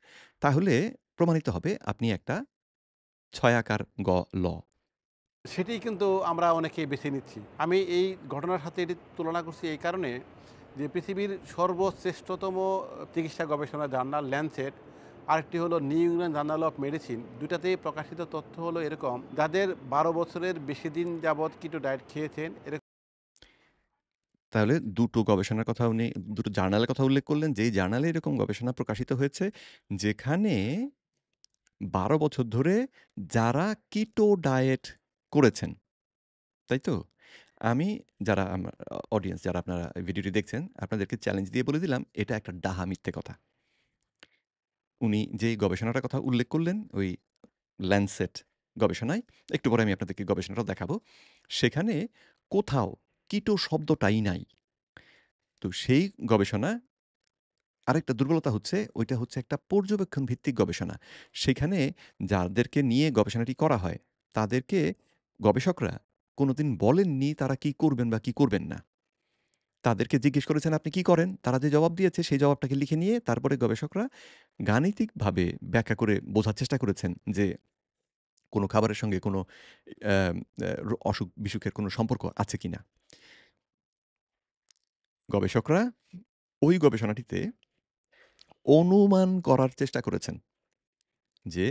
তাহলে প্রমাণিত হবে আপনি একটা ছয়াকার ল। সেটিই কিন্তু আমরা অনেকেই বেছে নিচ্ছি। আমি এই ঘটনার সাথে এটি তুলনা করছি এই কারণে যে পৃথিবীর সর্বশ্রেষ্ঠতম চিকিৎসা গবেষণা জার্নাল ল্যান্সেট, আরেকটি হলো new England journal of medicine. ২ টাতেই প্রকাশিত তথ্য হলো এরকম, যাদের ১২ বছরের বেশি দিন যাবৎ কিটো ডায়েট খেয়েছেন তাহলে দুটো গবেষণার কথা উনি দুটো জার্নালের কথা উল্লেখ করলেন, যেই জার্নালে এরকম গবেষণা প্রকাশিত হয়েছে, যেখানে ১২ বছর ধরে যারা কিটো ডায়েট করেছেন, তাই তো? আমি যারা অডিয়েন্স যারা আপনারা এই ভিডিওটি দেখছেন, আপনাদেরকে চ্যালেঞ্জ দিয়ে বলে দিলাম, এটা একটা ডাহা মিথ্যে কথা। উনি যেই গবেষণাটার কথা উল্লেখ করলেন, ওই ল্যান্সেট গবেষণায়, একটু পরে আমি আপনাদেরকে গবেষণাটাও দেখাবো। সেখানে কোথাও কিটো শব্দটাই নাই। তো সেই গবেষণা আরেকটা দুর্বলতা হচ্ছে, ওইটা হচ্ছে একটা পর্যবেক্ষণ ভিত্তিক গবেষণা। সেখানে যাদেরকে নিয়ে গবেষণাটি করা হয়, তাদেরকে গবেষকরা কোনোদিন বলেননি তারা কি করবেন বা কি করবেন না। তাদেরকে জিজ্ঞেস করেছেন, "আপনি কি করেন?" তারা যে জবাব দিয়েছে সেই জবাবটাকে লিখে নিয়ে তারপরে গবেষকরা গাণিতিকভাবে ব্যাখ্যা করে বোঝার চেষ্টা করেছেন যে কোনো খাবারের সঙ্গে কোনো অ্যা অ্যা অসুখ-বিসুখের কোনো সম্পর্ক আছে কিনা। গবেষকরা ওই গবেষণাটিতে অনুমান করার চেষ্টা করেছেন যে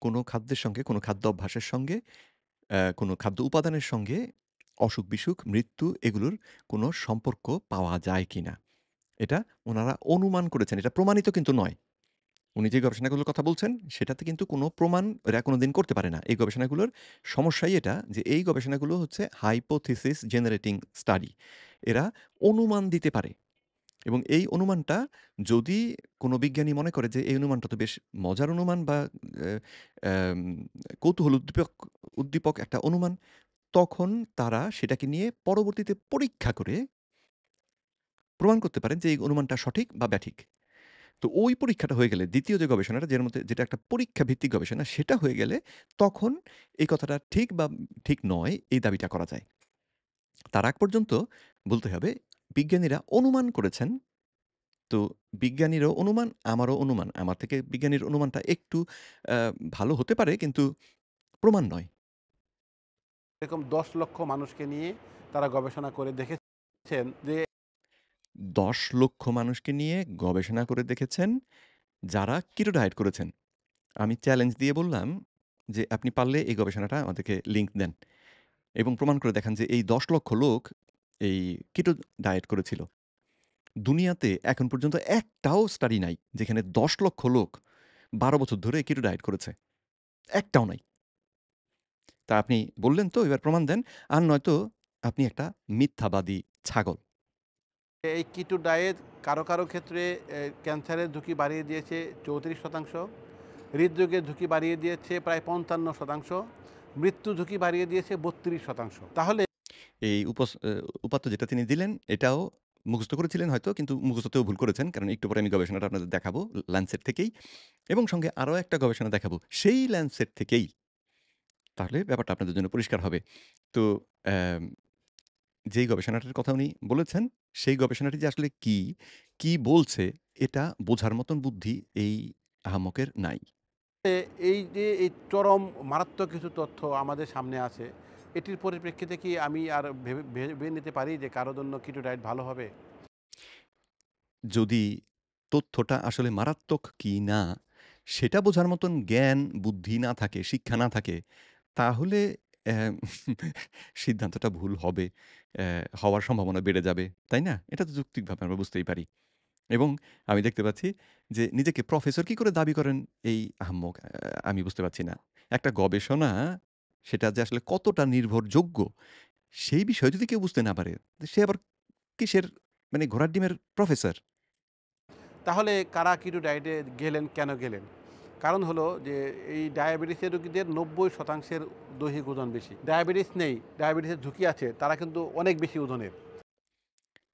কোনো খাদ্যের সঙ্গে, কোনো খাদ্য অভ্যাসের সঙ্গে, কোনো খাদ্য উপাদানের সঙ্গে অসুখ-বিসুখ, মৃত্যু এগুলোর কোনো সম্পর্ক পাওয়া যায় কিনা। এটা উনারা অনুমান করেছেন। এটা প্রমাণিত কিন্তু নয়। উনি যে গবেষণাগুলোর কথা বলছেন, সেটাতে কিন্তু কোনো প্রমাণ এরা কোনোদিন করতে পারে না। এই গবেষণাগুলোর সমস্যাই এটা যে এই গবেষণাগুলো হচ্ছে hypothesis generating study। এরা অনুমান দিতে পারে এবং এই অনুমানটা যদি কোনো বিজ্ঞানী মনে করে যে এই অনুমানটা তো বেশ মজার অনুমান বা এ এম কৌতূহল উদ্দীপক একটা অনুমান, তখন তারা সেটাকে নিয়ে পরবর্তীতে পরীক্ষা করে প্রমাণ করতে পারেন যে এই অনুমানটা সঠিক বা ব্যাঠিক। তো ওই পরীক্ষাটা হয়ে গেলে ২য় যে গবেষণাটা যেটা একটা পরীক্ষা ভিত্তিক গবেষণা সেটা হয়ে গেলে তখন এই কথাটা ঠিক বা ঠিক নয় এই দাবিটা করা যায়। তার আগ পর্যন্ত বলতে হবে বিজ্ঞানীরা অনুমান করেছেন। তো বিজ্ঞানীরও অনুমান, আমারও অনুমান। আমার থেকে বিজ্ঞানীর অনুমানটা একটু আ ভালো হতে পারে কিন্তু প্রমাণ নয়। এরকম ১০ লক্ষ মানুষকে নিয়ে তারা গবেষণা করে দেখেছেন যে ১০ লক্ষ মানুষকে নিয়ে গবেষণা করে দেখেছেন যারা কিটো ডায়েট করেছেন। আমি চ্যালেঞ্জ দিয়ে বললাম যে, "আপনি পারলে এই গবেষণাটা আমাদেরকে লিংক দেন এবং প্রমাণ করে দেখান যে এই ১০ লক্ষ লোক এই কিটো ডায়েট করেছিল।" দুনিয়াতে এখন পর্যন্ত একটাও স্টাডি নাই যেখানে ১০ লক্ষ লোক ১২ বছর ধরে কিটো ডায়েট করেছে। একটাও নাই। তা আপনি বললেন তো এবার প্রমাণ দেন। আর নয়তো আপনি একটা মিথ্যাবাদী ছাগল। এই কিটো ডায়েট কারো ক্ষেত্রে ক্যান্সারের ঝুঁকি বাড়িয়ে দিয়েছে ৩৪%, হৃদরোগের ঝুঁকি বাড়িয়ে দিয়েছে প্রায় ৫৫%, মৃত্যু ঝুঁকি বাড়িয়ে দিয়েছে ৩২%। তাহলে এই উপাত্ত যেটা তিনি দিলেন এটাও মুখস্থ করেছিলেন হয়তো কিন্তু মুখস্থতেও ভুল করেছেন। কারণ একটু পরে আমি গবেষণাটা আপনাদের দেখাবো ল্যান্ডসেট থেকেই এবং সঙ্গে আরো একটা গবেষণা দেখাবো সেই ল্যান্ডসেট থেকেই। তাহলে ব্যাপারটা আপনাদের জন্য পরিষ্কার হবে। তো অ্যাম যেই গবেষণাটার কথা উনি বলেছেন, সেই গবেষণাটি যে আসলে কি, কি বলছে এটা বোঝার মতন বুদ্ধি এই আহাম্মকের নাই। এই যে এই চরম মারাত্মক কিছু তথ্য আমাদের সামনে আছে, এটির পরিপ্রেক্ষিতে কি আমি আর ভেবে নিতে পারি যে কারো জন্য কিটো ডায়েট ভালো হবে? যদি তথ্যটা আসলে মারাত্মক কি না, সেটা বোঝার মতন জ্ঞান, বুদ্ধি না থাকে, শিক্ষা না থাকে, তাহলে অ্যা সিদ্ধান্তটা ভুল হবে। হওয়ার সম্ভাবনা বেড়ে যাবে। তাই না? এটা তো যৌক্তিকভাবে আমরা বুঝতেই পারি। এবং আমি দেখতে পাচ্ছি যে নিজেকে প্রফেসর কি করে দাবি করেন এই আহাম্মক আমি বুঝতে পারছি না। একটা গবেষণা সেটা যে আসলে কতটা নির্ভরযোগ্য সেই বিষয়ে যদি কেউ বুঝতে না পারে, সে আবার কিসের মানে ঘোড়ার ডিমের প্রফেসর? তাহলে কারা কিটো ডায়েটে গেলেন, কেন গেলেন? কারণ হলো যে এই ডায়াবেটিসের রোগীদের ৯০% দৈহিক ওজন বেশি। ডায়াবেটিস নেই, ডায়াবেটিসের ঝুঁকি আছে, তারা কিন্তু অনেক বেশি ওজনের।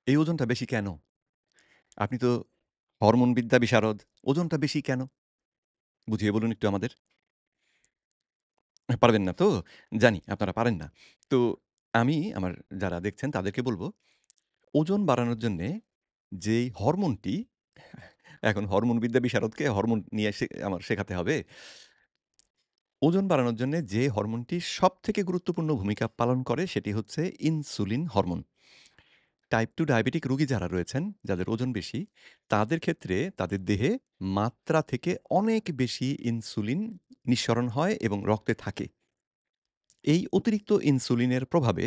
এই ওজনটা বেশি কেন? আপনি তো হরমোনবিদ্যা বিশারদ। ওজনটা বেশি কেন? বুঝিয়ে বলুন একটু আমাদের। পারবেন না তো? জানি আপনারা পারেন না। তো আমি আমার যারা দেখছেন তাদেরকে বলব, ওজন বাড়ানোর জন্যে যেই হরমোনটি এখন হরমোনবিদ্যা বিশারদকে হরমোন নিয়ে আমার শেখাতে হবে। ওজন বাড়ানোর জন্যে যে হরমোনটি সবথেকে গুরুত্বপূর্ণ ভূমিকা পালন করে সেটি হচ্ছে ইনসুলিন হরমোন। টাইপ 2 ডায়াবেটিক রোগী যারা রয়েছেন, যাদের ওজন বেশি, তাদের ক্ষেত্রে তাদের দেহে মাত্রা থেকে অনেক বেশি ইনসুলিন নিঃসরণ হয় এবং রক্তে থাকে। এই অতিরিক্ত ইনসুলিনের প্রভাবে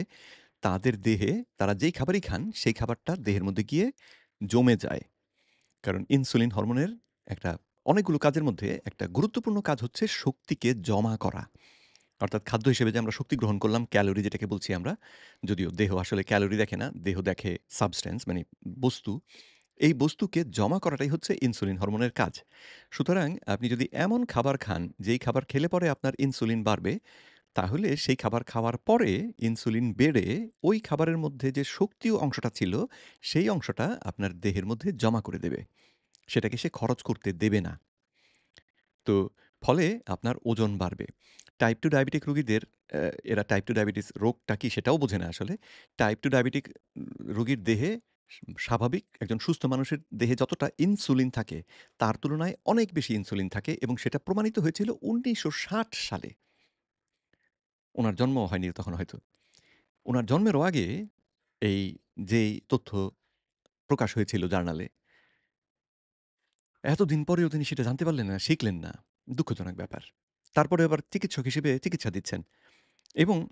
তাদের দেহে তারা যেই খাবারই খান, সেই খাবারটা দেহের মধ্যে গিয়ে জমে যায়। কারণ ইনসুলিন হরমোনের একটা অনেকগুলো কাজের মধ্যে একটা গুরুত্বপূর্ণ কাজ হচ্ছে শক্তিকে জমা করা। অর্থাৎ খাদ্য হিসেবে যে আমরা শক্তি গ্রহণ করলাম, ক্যালোরি যেটাকে বলছি আমরা, যদিও দেহ আসলে ক্যালোরি দেখে না, দেহ দেখে সাবস্ট্যান্স মানে বস্তু। এই বস্তুকে জমা করাটাই হচ্ছে ইনসুলিন হরমোনের কাজ। সুতরাং আপনি যদি এমন খাবার খান, যেই খাবার খেলে পরে আপনার ইনসুলিন বাড়বে, তাহলে সেই খাবার খাওয়ার পরে ইনসুলিন বেড়ে ওই খাবারের মধ্যে যে শক্তিও অংশটা ছিল, সেই অংশটা আপনার দেহের মধ্যে জমা করে দেবে। সেটাকে সে খরচ করতে দেবে না। তো ফলে আপনার ওজন বাড়বে। টাইপ 2 ডায়াবেটিক রোগীদের এরা টাইপ 2 ডায়াবেটিস রোগটা কি সেটাও বোঝে না আসলে। টাইপ 2 ডায়াবেটিক রোগীর দেহে স্বাভাবিক একজন সুস্থ মানুষের দেহে যতটা ইনসুলিন থাকে, তার তুলনায় অনেক বেশি ইনসুলিন থাকে এবং সেটা প্রমাণিত হয়েছিল ১৯৬০ সালে। উনার জন্মও হয়নি তখন হয়তো। উনার জন্মেরও আগে এই যেই তথ্য প্রকাশ হয়েছিল জার্নালে, এতদিন পরেও তিনি সেটা জানতে পারলেন না, শিখলেন না। দুঃখজনক ব্যাপার। তারপরে আবার চিকিৎসক হিসেবে চিকিৎসা দিচ্ছেন এবং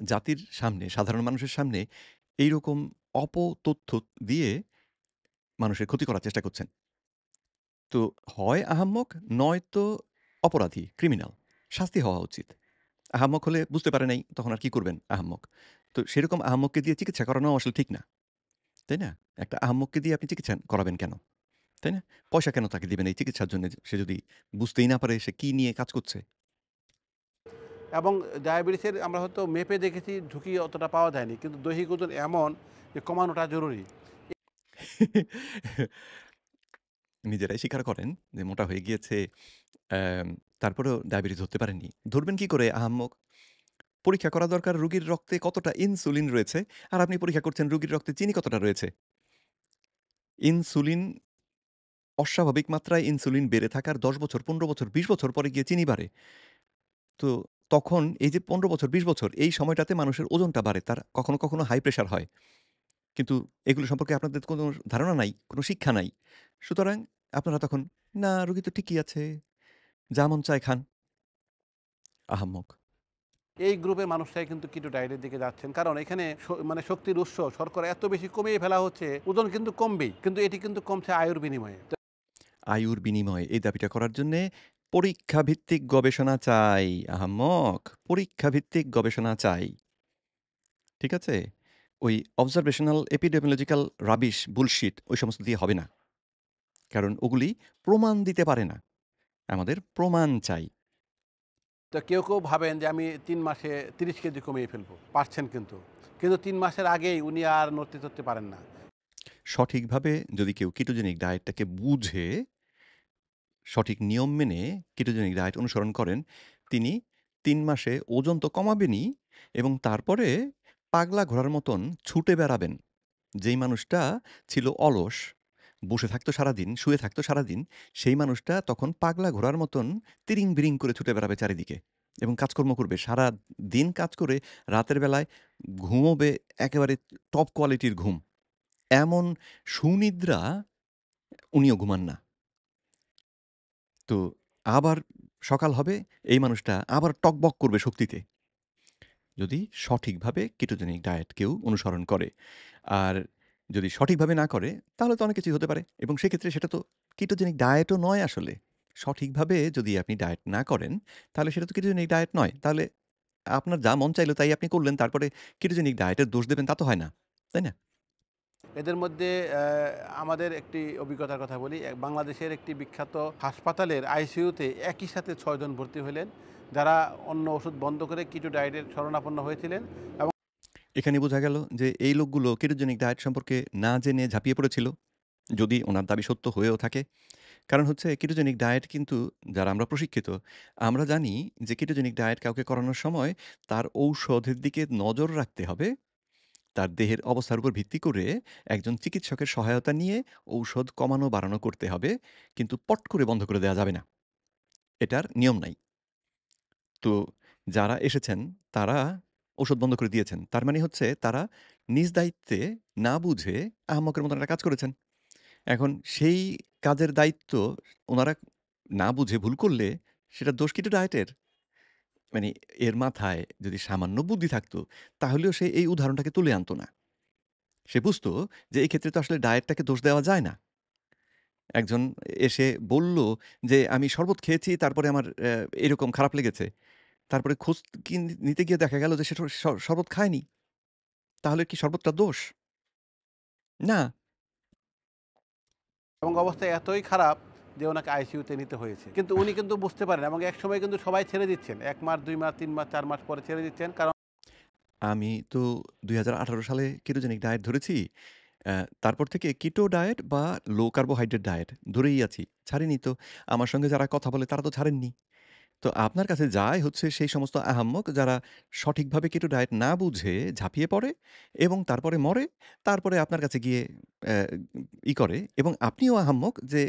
জাতির সামনে, সাধারণ মানুষের সামনে এইরকম অপতথ্য দিয়ে মানুষের ক্ষতি করার চেষ্টা করছেন। তো হয় আহাম্মক, নয়তো অপরাধী, ক্রিমিনাল। শাস্তি হওয়া উচিত। আহাম্মক হলে বুঝতে পারে নাই, তখন আর কি করবেন আহাম্মক? তো সেরকম আহাম্মককে দিয়ে চিকিৎসা করানোও আসলে ঠিক না। তাই না? একটা আহাম্মককে দিয়ে আপনি চিকিৎসা করাবেন কেন? তাই না? পয়সা কেন তাকে দিবেন এই চিকিৎসার জন্যে? সে যদি বুঝতেই না পারে সে কি নিয়ে কাজ করছে? এবং ডায়াবেটিসের আমরা হয়তো মেপে দেখেছি ঝুঁকি অতটা পাওয়া যায়নি, কিন্তু দৈহিক ওজন এমন যে কমানোটা জরুরি। নিজেরাই স্বীকার করেন যে মোটা হয়ে গিয়েছে। অ্যাম তারপরেও ডায়াবেটিস ধরতে পারেননি। ধরবেন কি করে আহাম্মক? পরীক্ষা করা দরকার রোগীর রক্তে কতটা ইনসুলিন রয়েছে, আর আপনি পরীক্ষা করছেন রোগীর রক্তে চিনি কতটা রয়েছে। ইনসুলিন অস্বাভাবিক মাত্রায় ইনসুলিন বেড়ে থাকার ১০ বছর, ১৫ বছর, ২০ বছর পরে গিয়ে চিনি বাড়ে। তো তখন এই যে ১৫ বছর, ২০ বছর এই সময়টাতে মানুষের ওজনটা বাড়ে। তার কখনো, কখনো হাই প্রেশার হয়। কিন্তু এগুলো সম্পর্কে আপনাদের কোনো ধারণা নাই, কোনো শিক্ষা নাই। সুতরাং আপনারা তখন, "না, রোগী তো ঠিকই আছে। যা মন চায় খান।" আহাম্মক। এই গ্রুপের মানুষরাই কিন্তু কিটো ডায়েটের দিকে যাচ্ছেন, কারণ এখানে মানে শক্তির উৎস শর্করা এত বেশি কমিয়ে ফেলা হচ্ছে, ওজন কিন্তু কমবেই, কিন্তু এটি কিন্তু কমছে আয়ুর বিনিময়ে। আয়ুর বিনিময়ে এই দাবিটা করার জন্যে পরীক্ষাভিত্তিক গবেষণা চাই, আহাম্মক। পরীক্ষাভিত্তিক গবেষণা চাই। ঠিক আছে? ওই observational epidemiological rubbish, bullshit ওই সমস্ত দিয়ে হবে না। কারণ ওগুলি প্রমাণ দিতে পারে না। আমাদের প্রমাণ চাই। তো কেউ কেউ ভাবেন যে আমি ৩ মাসে ৩০ কেজি কমিয়ে ফেলবো, পারছেন কিন্তু, কিন্তু ৩ মাসের আগেই উনি আর নড়তে চড়তে পারেন না। সঠিকভাবে যদি কেউ কেটোজেনিক ডায়েটটাকে বুঝে, সঠিক নিয়ম মেনে কেটোজেনিক ডায়েট অনুসরণ করেন, তিনি ৩ মাসে ওজন তো কমাবেনই এবং তারপরে পাগলা ঘোড়ার মতন ছুটে বেড়াবেন। যেই মানুষটা ছিল অলস, বসে থাকতো সারাদিন, শুয়ে থাকতো সারাদিন, সেই মানুষটা তখন পাগলা ঘোড়ার মতন তিরিং-বিরিং করে ছুটে বেড়াবে চারিদিকে এবং কাজকর্ম করবে। সারাদিন কাজ করে রাতের বেলায় ঘুমোবে একেবারে টপ কোয়ালিটির ঘুম। এমন সুনিদ্রা উনিও ঘুমান না। তো আবার সকাল হবে, এই মানুষটা আবার টগবগ করবে শক্তিতে। যদি সঠিকভাবে কেটোজেনিক ডায়েট কেউ অনুসরণ করে। আর যদি সঠিকভাবে না করে, তাহলে তো অনেক কিছুই হতে পারে এবং সেক্ষেত্রে সেটা তো কেটোজেনিক ডায়েটও নয় আসলে। সঠিকভাবে যদি আপনি ডায়েট না করেন, তাহলে সেটা তো কেটোজেনিক ডায়েট নয়। তাহলে আপনার যা মন চাইল তাই আপনি করলেন, তারপরে কেটোজেনিক ডায়েটের দোষ দেবেন তা তো হয় না। তাই না? এদের মধ্যে আমাদের একটি অভিজ্ঞতার কথা বলি। বাংলাদেশের একটি বিখ্যাত হাসপাতালের আইসিইউতে একই সাথে ৬ জন ভর্তি হইলেন, যারা অন্য ওষুধ বন্ধ করে কিটো ডায়েটের শরণাপন্ন হয়েছিলেন। এবং এখানে বোঝা গেল যে এই লোকগুলো কেটোজেনিক ডায়েট সম্পর্কে না জেনে ঝাঁপিয়ে পড়েছিল। যদি উনার দাবি সত্য হয়েও থাকে। কারণ হচ্ছে কেটোজেনিক ডায়েট কিন্তু যারা আমরা প্রশিক্ষিত, আমরা জানি যে কেটোজেনিক ডায়েট কাউকে করানোর সময় তার ঔষধের দিকে নজর রাখতে হবে। তার দেহের অবস্থার উপর ভিত্তি করে একজন চিকিৎসকের সহায়তা নিয়ে ঔষধ কমানো বাড়ানো করতে হবে। কিন্তু পট করে বন্ধ করে দেয়া যাবে না। এটার নিয়ম নাই। তো যারা এসেছেন তারা ঔষধ বন্ধ করে দিয়েছেন। তার মানে হচ্ছে তারা নিজ দায়িত্বে না বুঝে আহাম্মকের মতন একটা কাজ করেছেন। এখন সেই কাজের দায়িত্ব উনারা না বুঝে ভুল করলে সেটার দোষ কি ডায়েটের? মানে এর মাথায় যদি সামান্য বুদ্ধি থাকতো, তাহলেও সে এই উদাহরণটাকে তুলে আনতো না। সে বুঝতো যে এই ক্ষেত্রে তো আসলে ডায়েটটাকে দোষ দেওয়া যায় না। একজন এসে বলল যে, "আমি শরবত খেয়েছি তারপরে আমার এরকম খারাপ লেগেছে।" তারপরে খোঁজ নিতে গিয়ে দেখা গেল যে সে শরবত খায়নি। তাহলে কি শরবতটা দোষ? না। অবস্থা এতই খারাপ যে ওনাকে আইসিইউতে নিতে হয়েছে। কিন্তু উনি কিন্তু বুঝতে পারেন, এবং একসময় কিন্তু সবাই ছেড়ে দিচ্ছেন। ১ মাস, ২ মাস, ৩ মাস, ৪ মাস পরে ছেড়ে দিচ্ছেন। কারণ আমি তো ২০১৮ সালে কেটোজেনিক ডায়েট ধরেছি। তারপর থেকে কিটো ডায়েট বা লো কার্বোহাইড্রেট ডায়েট ধরেই আছি। ছাড়িনি তো। আমার সঙ্গে যারা কথা বলে তারা তো ছাড়েননি। তো আপনার কাছে যায় হচ্ছে সেই সমস্ত আহাম্মক যারা সঠিকভাবে কেটো ডায়েট না বুঝে ঝাঁপিয়ে পড়ে এবং তারপরে মরে। তারপরে আপনার কাছে গিয়ে অ্যা করে এবং আপনিও আহাম্মক যে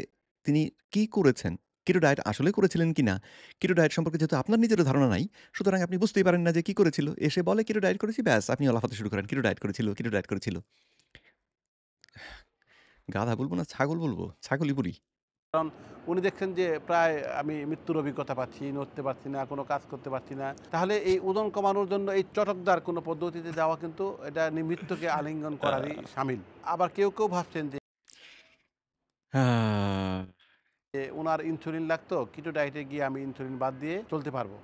তিনি কি করেছেন? কেটো ডায়েট আসলে করেছিলেন কিনা? কেটো ডায়েট সম্পর্কে যেহেতু আপনার নিজেরও ধারণা নাই, সুতরাং আপনি বুঝতেই পারেন না যে কি করেছিল। এসে বলে কেটো ডায়েট করেছি, ব্যাস আপনিও লাফাতে শুরু করেন। কেটো ডায়েট করেছিল, কেটো ডায়েট করেছিল। গাধা বলব না ছাগল বলব? ছাগলই বলি। কারণ উনি দেখছেন যে প্রায় আমি মৃত্যুর অভিজ্ঞতা পাচ্ছি, নড়তে পারছি না, কোনো কাজ করতে পারছি না। তাহলে এই ওজন কমানোর জন্য এই চটকদার কোনো পদ্ধতিতে যাওয়া কিন্তু এটা মৃত্যুকে আলিঙ্গন আ করারই শামিল। আবার কেউ ভাবছেন যে আ উনার ইনসুলিন লাগতো, কিটো ডায়েটে গিয়ে আমি ইনসুলিন বাদ দিয়ে চলতে পারবো।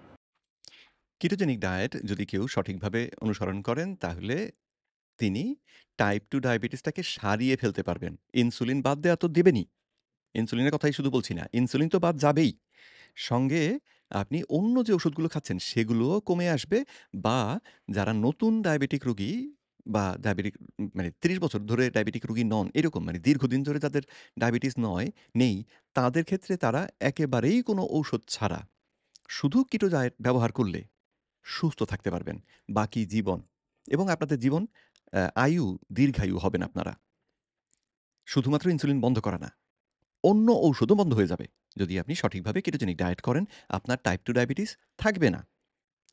কেটোজেনিক ডায়েট যদি কেউ সঠিকভাবে অনুসরণ করেন তাহলে তিনি টাইপ 2 ডায়াবেটিসটাকে সারিয়ে ফেলতে পারবেন। ইনসুলিন বাদ দেয়া তো দেবেনই। ইনসুলিনের কথাই শুধু বলছি না। ইনসুলিন তো বাদ যাবেই। সঙ্গে আপনি অন্য যে ওষুধগুলো খাচ্ছেন সেগুলোও কমে আসবে বা যারা নতুন ডায়াবেটিক রোগী বা ডায়াবেটিক মানে ৩০ বছর ধরে ডায়াবেটিক রোগী নন, এরকম মানে দীর্ঘদিন ধরে যাদের ডায়াবেটিস নেই, তাদের ক্ষেত্রে তারা একেবারেই কোনো ঔষধ ছাড়া শুধু কিটো ডায়েট ব্যবহার করলে সুস্থ থাকতে পারবেন বাকি জীবন এবং আপনাদের জীবন আয়ু দীর্ঘায়ু হবেন আপনারা। শুধুমাত্র ইনসুলিন বন্ধ করা না। অন্য ঔষধও বন্ধ হয়ে যাবে। যদি আপনি সঠিকভাবে কেটোজেনিক ডায়েট করেন, আপনার টাইপ 2 ডায়াবেটিস থাকবে না।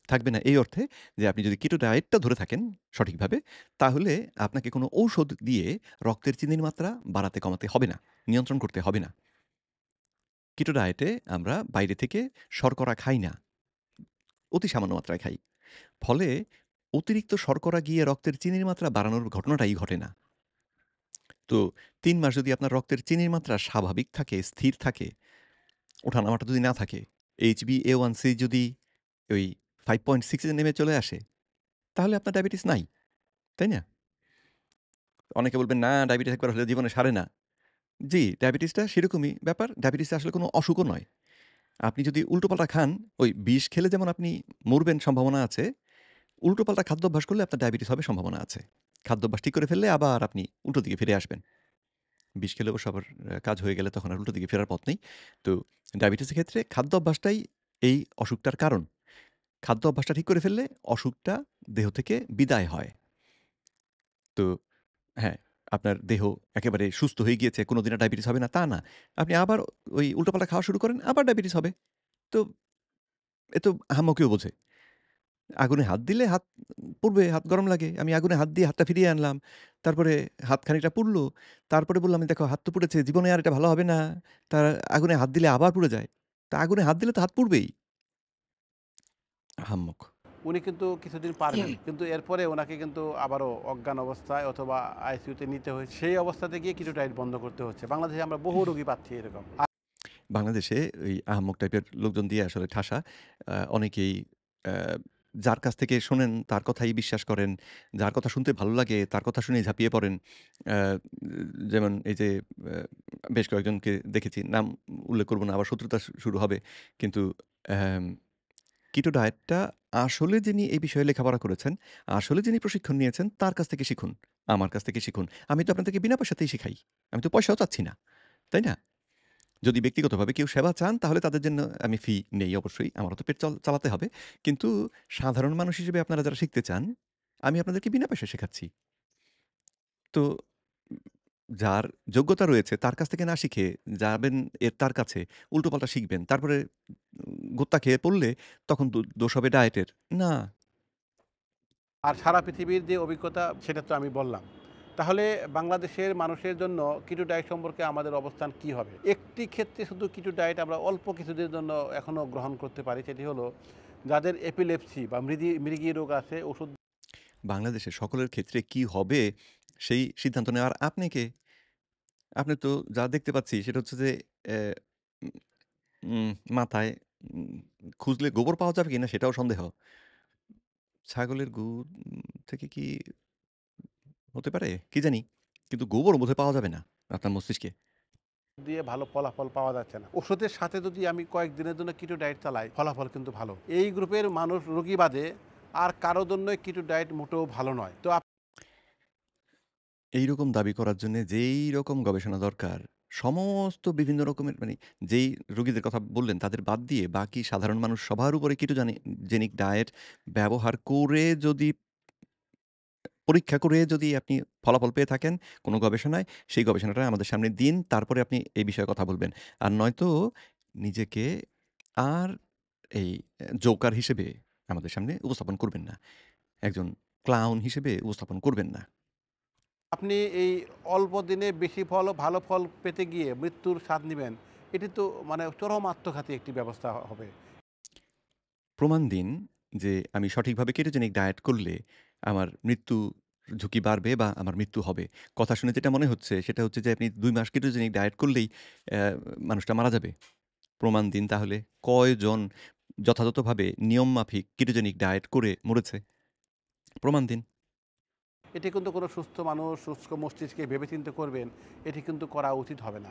থাকবে না এই অর্থে যে আপনি যদি কিটো ডায়েটটা ধরে থাকেন সঠিকভাবে, তাহলে আপনাকে কোনো ঔষধ দিয়ে রক্তের চিনির মাত্রা বাড়াতে কমাতে হবে না। নিয়ন্ত্রণ করতে হবে না। কিটো ডায়েটে আমরা বাইরে থেকে শর্করা খাই না। অতি সামান্য মাত্রায় খাই। ফলে অতিরিক্ত শর্করা গিয়ে রক্তের চিনির মাত্রা বাড়ানোর ঘটনাটাই ঘটে না। তো ৩ মাস যদি আপনার রক্তের চিনির মাত্রা স্বাভাবিক থাকে, স্থির থাকে, ওঠানামাটা যদি না থাকে, HbA1c যদি ওই 5.6 এ নেমে চলে আসে, তাহলে আপনার ডায়াবেটিস নাই। তাই না? অনেকে বলবেন, "না, ডায়াবেটিস একবার হলে জীবনে সারে না।" জি, ডায়াবেটিসটা সেরকমই ব্যাপার। ডায়াবেটিসটা আসলে কোনো অসুখও নয়। আপনি যদি উল্টোপাল্টা খান, ওই বিষ খেলে যেমন আপনি মরবেন সম্ভাবনা আছে, উল্টোপাল্টা খাদ্যাভ্যাস করলে আপনার ডায়াবেটিস হবে সম্ভাবনা আছে। খাদ্যাভ্যাস ঠিক করে ফেললে আবার আপনি উল্টো দিকে ফিরে আসবেন। বিষ খেলে অবশ্য আবার কাজ হয়ে গেলে তখন আর উল্টো দিকে ফেরার পথ নেই। তো ডায়াবেটিসের ক্ষেত্রে খাদ্য অভ্যাসটাই এই অসুখটার কারণ। খাদ্য অভ্যাসটা ঠিক করে ফেললে অসুখটা দেহ থেকে বিদায় হয়। তো হ্যাঁ, আপনার দেহ একেবারে সুস্থ হয়ে গিয়েছে, কোনদিন আর ডায়াবেটিস হবে না তা না। আপনি আবার ওই উল্টোপাল্টা খাওয়া শুরু করেন, আবার ডায়াবেটিস হবে। তো এ তো আহাম্মকিও বোঝে। আগুনে হাত দিলে হাত পুড়বে, হাত গরম লাগে। আমি আগুনে হাত দিয়ে হাতটা ফিরিয়ে আনলাম। তারপরে হাত খানিকটা পুড়ল। তারপরে বললাম, "দেখো হাত তো পুড়েছে, জীবনে আর এটা ভালো হবে না।" তা আগুনে হাত দিলে আবার পুড়ে যায়। তা আগুনে হাত দিলে তো হাত পুড়বেই। আহাম্মক। উনি কিন্তু কিছুদিন পারবেন। কিন্তু এরপরে উনাকে কিন্তু আবারও অজ্ঞান অবস্থায় অথবা আইসিইউতে নিতে হয়েছে। সেই অবস্থাতে গিয়ে কিটো ডায়েট বন্ধ করতে হচ্ছে। বাংলাদেশে আমরা বহু রোগী পাচ্ছি এরকম। বাংলাদেশে ওই আহাম্মক টাইপের লোকজন দিয়ে আসলে ঠাসা। অনেকেই আ যার কাছ থেকে শোনেন তার কথাই বিশ্বাস করেন। যার কথা শুনতে ভালো লাগে তার কথা শুনেই ঝাঁপিয়ে পড়েন। আ যেমন এই যে বেশ কয়েকজনকে দেখেছি। নাম উল্লেখ করব না আবার শত্রুতা শুরু হবে। কিন্তু অ্যাম কিটো ডায়েটটা আসলে যিনি এই বিষয়ে লেখাপড়া করেছেন, আসলে যিনি প্রশিক্ষণ নিয়েছেন তার কাছ থেকে শিখুন। আমার কাছ থেকে শিখুন। আমি তো আপনাদেরকে বিনা পয়সাতেই শিখাই। আমি তো পয়সাও চাচ্ছি না। তাই না? যদি ব্যক্তিগতভাবে কেউ সেবা চান তাহলে তাদের জন্য আমি ফি নেই অবশ্যই। আমারও তো পেট চালাতে হবে। কিন্তু সাধারণ মানুষ হিসেবে আপনারা যারা শিখতে চান, আমি আপনাদেরকে বিনা পয়সায় শেখাচ্ছি। তো উম যার যোগ্যতা রয়েছে তার কাছ থেকে না শিখে যাবেন তার কাছে, উল্টোপাল্টা শিখবেন। তারপরে গোত্তা খেয়ে পড়লে তখন দোষ হবে ডায়েটের। না, আর সারা পৃথিবীর যে অভিজ্ঞতা সেটা তো আমি বললাম। তাহলে বাংলাদেশের মানুষের জন্য কিটো ডায়েট সম্পর্কে আমাদের অবস্থান কি হবে? একটি ক্ষেত্রে শুধু কিটো ডায়েট আমরা অল্প কিছুদিনের জন্য এখনো গ্রহণ করতে পারি। সেটি হলো যাদের এপিলেপসি বা মৃগী রোগ আছে ওষুধ বাংলাদেশের সকলের ক্ষেত্রে কি হবে সেই সিদ্ধান্ত নেওয়ার আপনি কে? আপনি তো যা দেখতে পাচ্ছি সেটা হচ্ছে যে অ্যা উম উম মাথায় উম খুঁজলে গোবর পাওয়া যাবে কিনা সেটাও সন্দেহ। ছাগলের গু থেকে কি হতে পারে? কি জানি। কিন্তু গোবর বোধহয় পাওয়া যাবে না আপনার মস্তিষ্কে। দিয়ে ভালো ফলাফল পাওয়া যাচ্ছে না। ওষুধের সাথে যদি আমি কয়েকদিনের জন্য কিটো ডায়েট চালাই ফলাফল কিন্তু ভালো। এই গ্রুপের মানুষ রোগী বাদে আর কারো জন্যই কিটো ডায়েট মোটেও ভালো নয়। তো এইরকম দাবি করার জন্যে যেই রকম গবেষণা দরকার সমস্ত বিভিন্ন রকমের মানে যেই রোগীদের কথা বললেন তাদের বাদ দিয়ে বাকি সাধারণ মানুষ সবার উপরে জেনিক ডায়েট ব্যবহার করে যদি পরীক্ষা করে যদি আপনি ফলাফল পেয়ে থাকেন কোনো গবেষণায়, সেই গবেষণাটা আমাদের সামনে দিন। তারপরে আপনি এই বিষয়ে কথা বলবেন। আর নয়তো নিজেকে আর এই জোকার হিসেবে আমাদের সামনে উপস্থাপন করবেন না। একজন ক্লাউন হিসেবে উপস্থাপন করবেন না। আপনি এই অল্প দিনে বেশি ফল ও ভালো ফল পেতে গিয়ে মৃত্যুর স্বাদ নিবেন, এটি তো মানে চরম আত্মঘাতী একটি ব্যবস্থা হবে। প্রমাণ দিন যে আমি সঠিকভাবে কেটোজেনিক ডায়েট করলে আমার মৃত্যু ঝুঁকি বাড়বে বা আমার মৃত্যু হবে। কথা শুনে যেটা মনে হচ্ছে সেটা হচ্ছে যে আপনি ২ মাস কেটোজেনিক ডায়েট করলেই মানুষটা মারা যাবে। প্রমাণ দিন তাহলে কয়জন যথাযথভাবে নিয়মমাফিক কেটোজেনিক ডায়েট করে মরেছে? প্রমাণ দিন। এটি কিন্তু কোনো সুস্থ মানুষ সুস্থ মস্তিষ্কে ভেবেচিন্তে করবেন, এটি কিন্তু করা উচিত হবে না।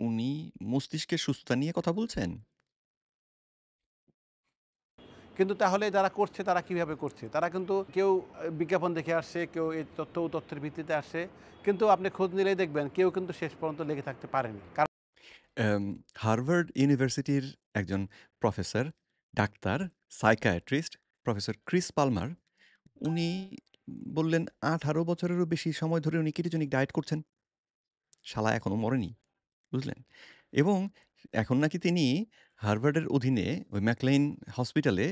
উনি মস্তিষ্কের সুস্থতা নিয়ে কথা বলছেন? কিন্তু তাহলে যারা করছে তারা কিভাবে করছে? তারা কিন্তু কেউ বিজ্ঞাপন দেখে আসছে, কেউ এই তথ্যের ভিত্তিতে আসছে। কিন্তু আপনি খোঁজ নিলেই দেখবেন কেউ কিন্তু শেষ পর্যন্ত লেগে থাকতে পারেনি। অ্যাম হার্ভার্ড ইউনিভার্সিটির একজন professor, doctor, psychiatrist professor Chris Palmer উনি বললেন ১৮ বছরেরও বেশি সময় ধরে উনি কেটোজেনিক ডায়েট করছেন। শালা এখনো মরেনি। বুঝলেন? এবং এখন নাকি তিনি হার্ভার্ডের অধীনে ওই ম্যাকলেইন হসপিটালে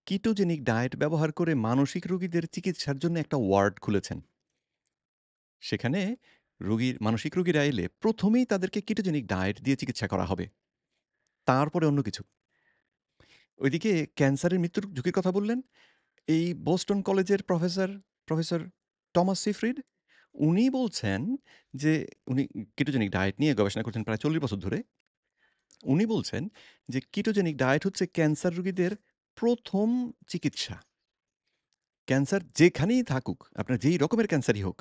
কিটোজেনিক ডায়েট ব্যবহার করে মানসিক রোগীদের চিকিৎসার জন্য একটা ওয়ার্ড খুলেছেন। সেখানে মানসিক রোগীরা এলে ১ম এই তাদেরকে কিটোজেনিক ডায়েট দিয়ে চিকিৎসা করা হবে। তারপরে অন্য কিছু। ওইদিকে ক্যান্সারের মৃত্যুর ঝুঁকির কথা বললেন। এই বোস্টন কলেজের প্রফেসর টমাস সিফ্রিড উনি বলছেন যে উনি কিটোজেনিক ডায়েট নিয়ে গবেষণা করছেন প্রায় ৪০ বছর ধরে। উনি বলছেন যে কিটোজেনিক ডায়েট হচ্ছে ক্যান্সার রোগীদের ১ম চিকিৎসা। ক্যান্সার যেখানেই থাকুক, আপনার যেই রকমের ক্যান্সারই হোক,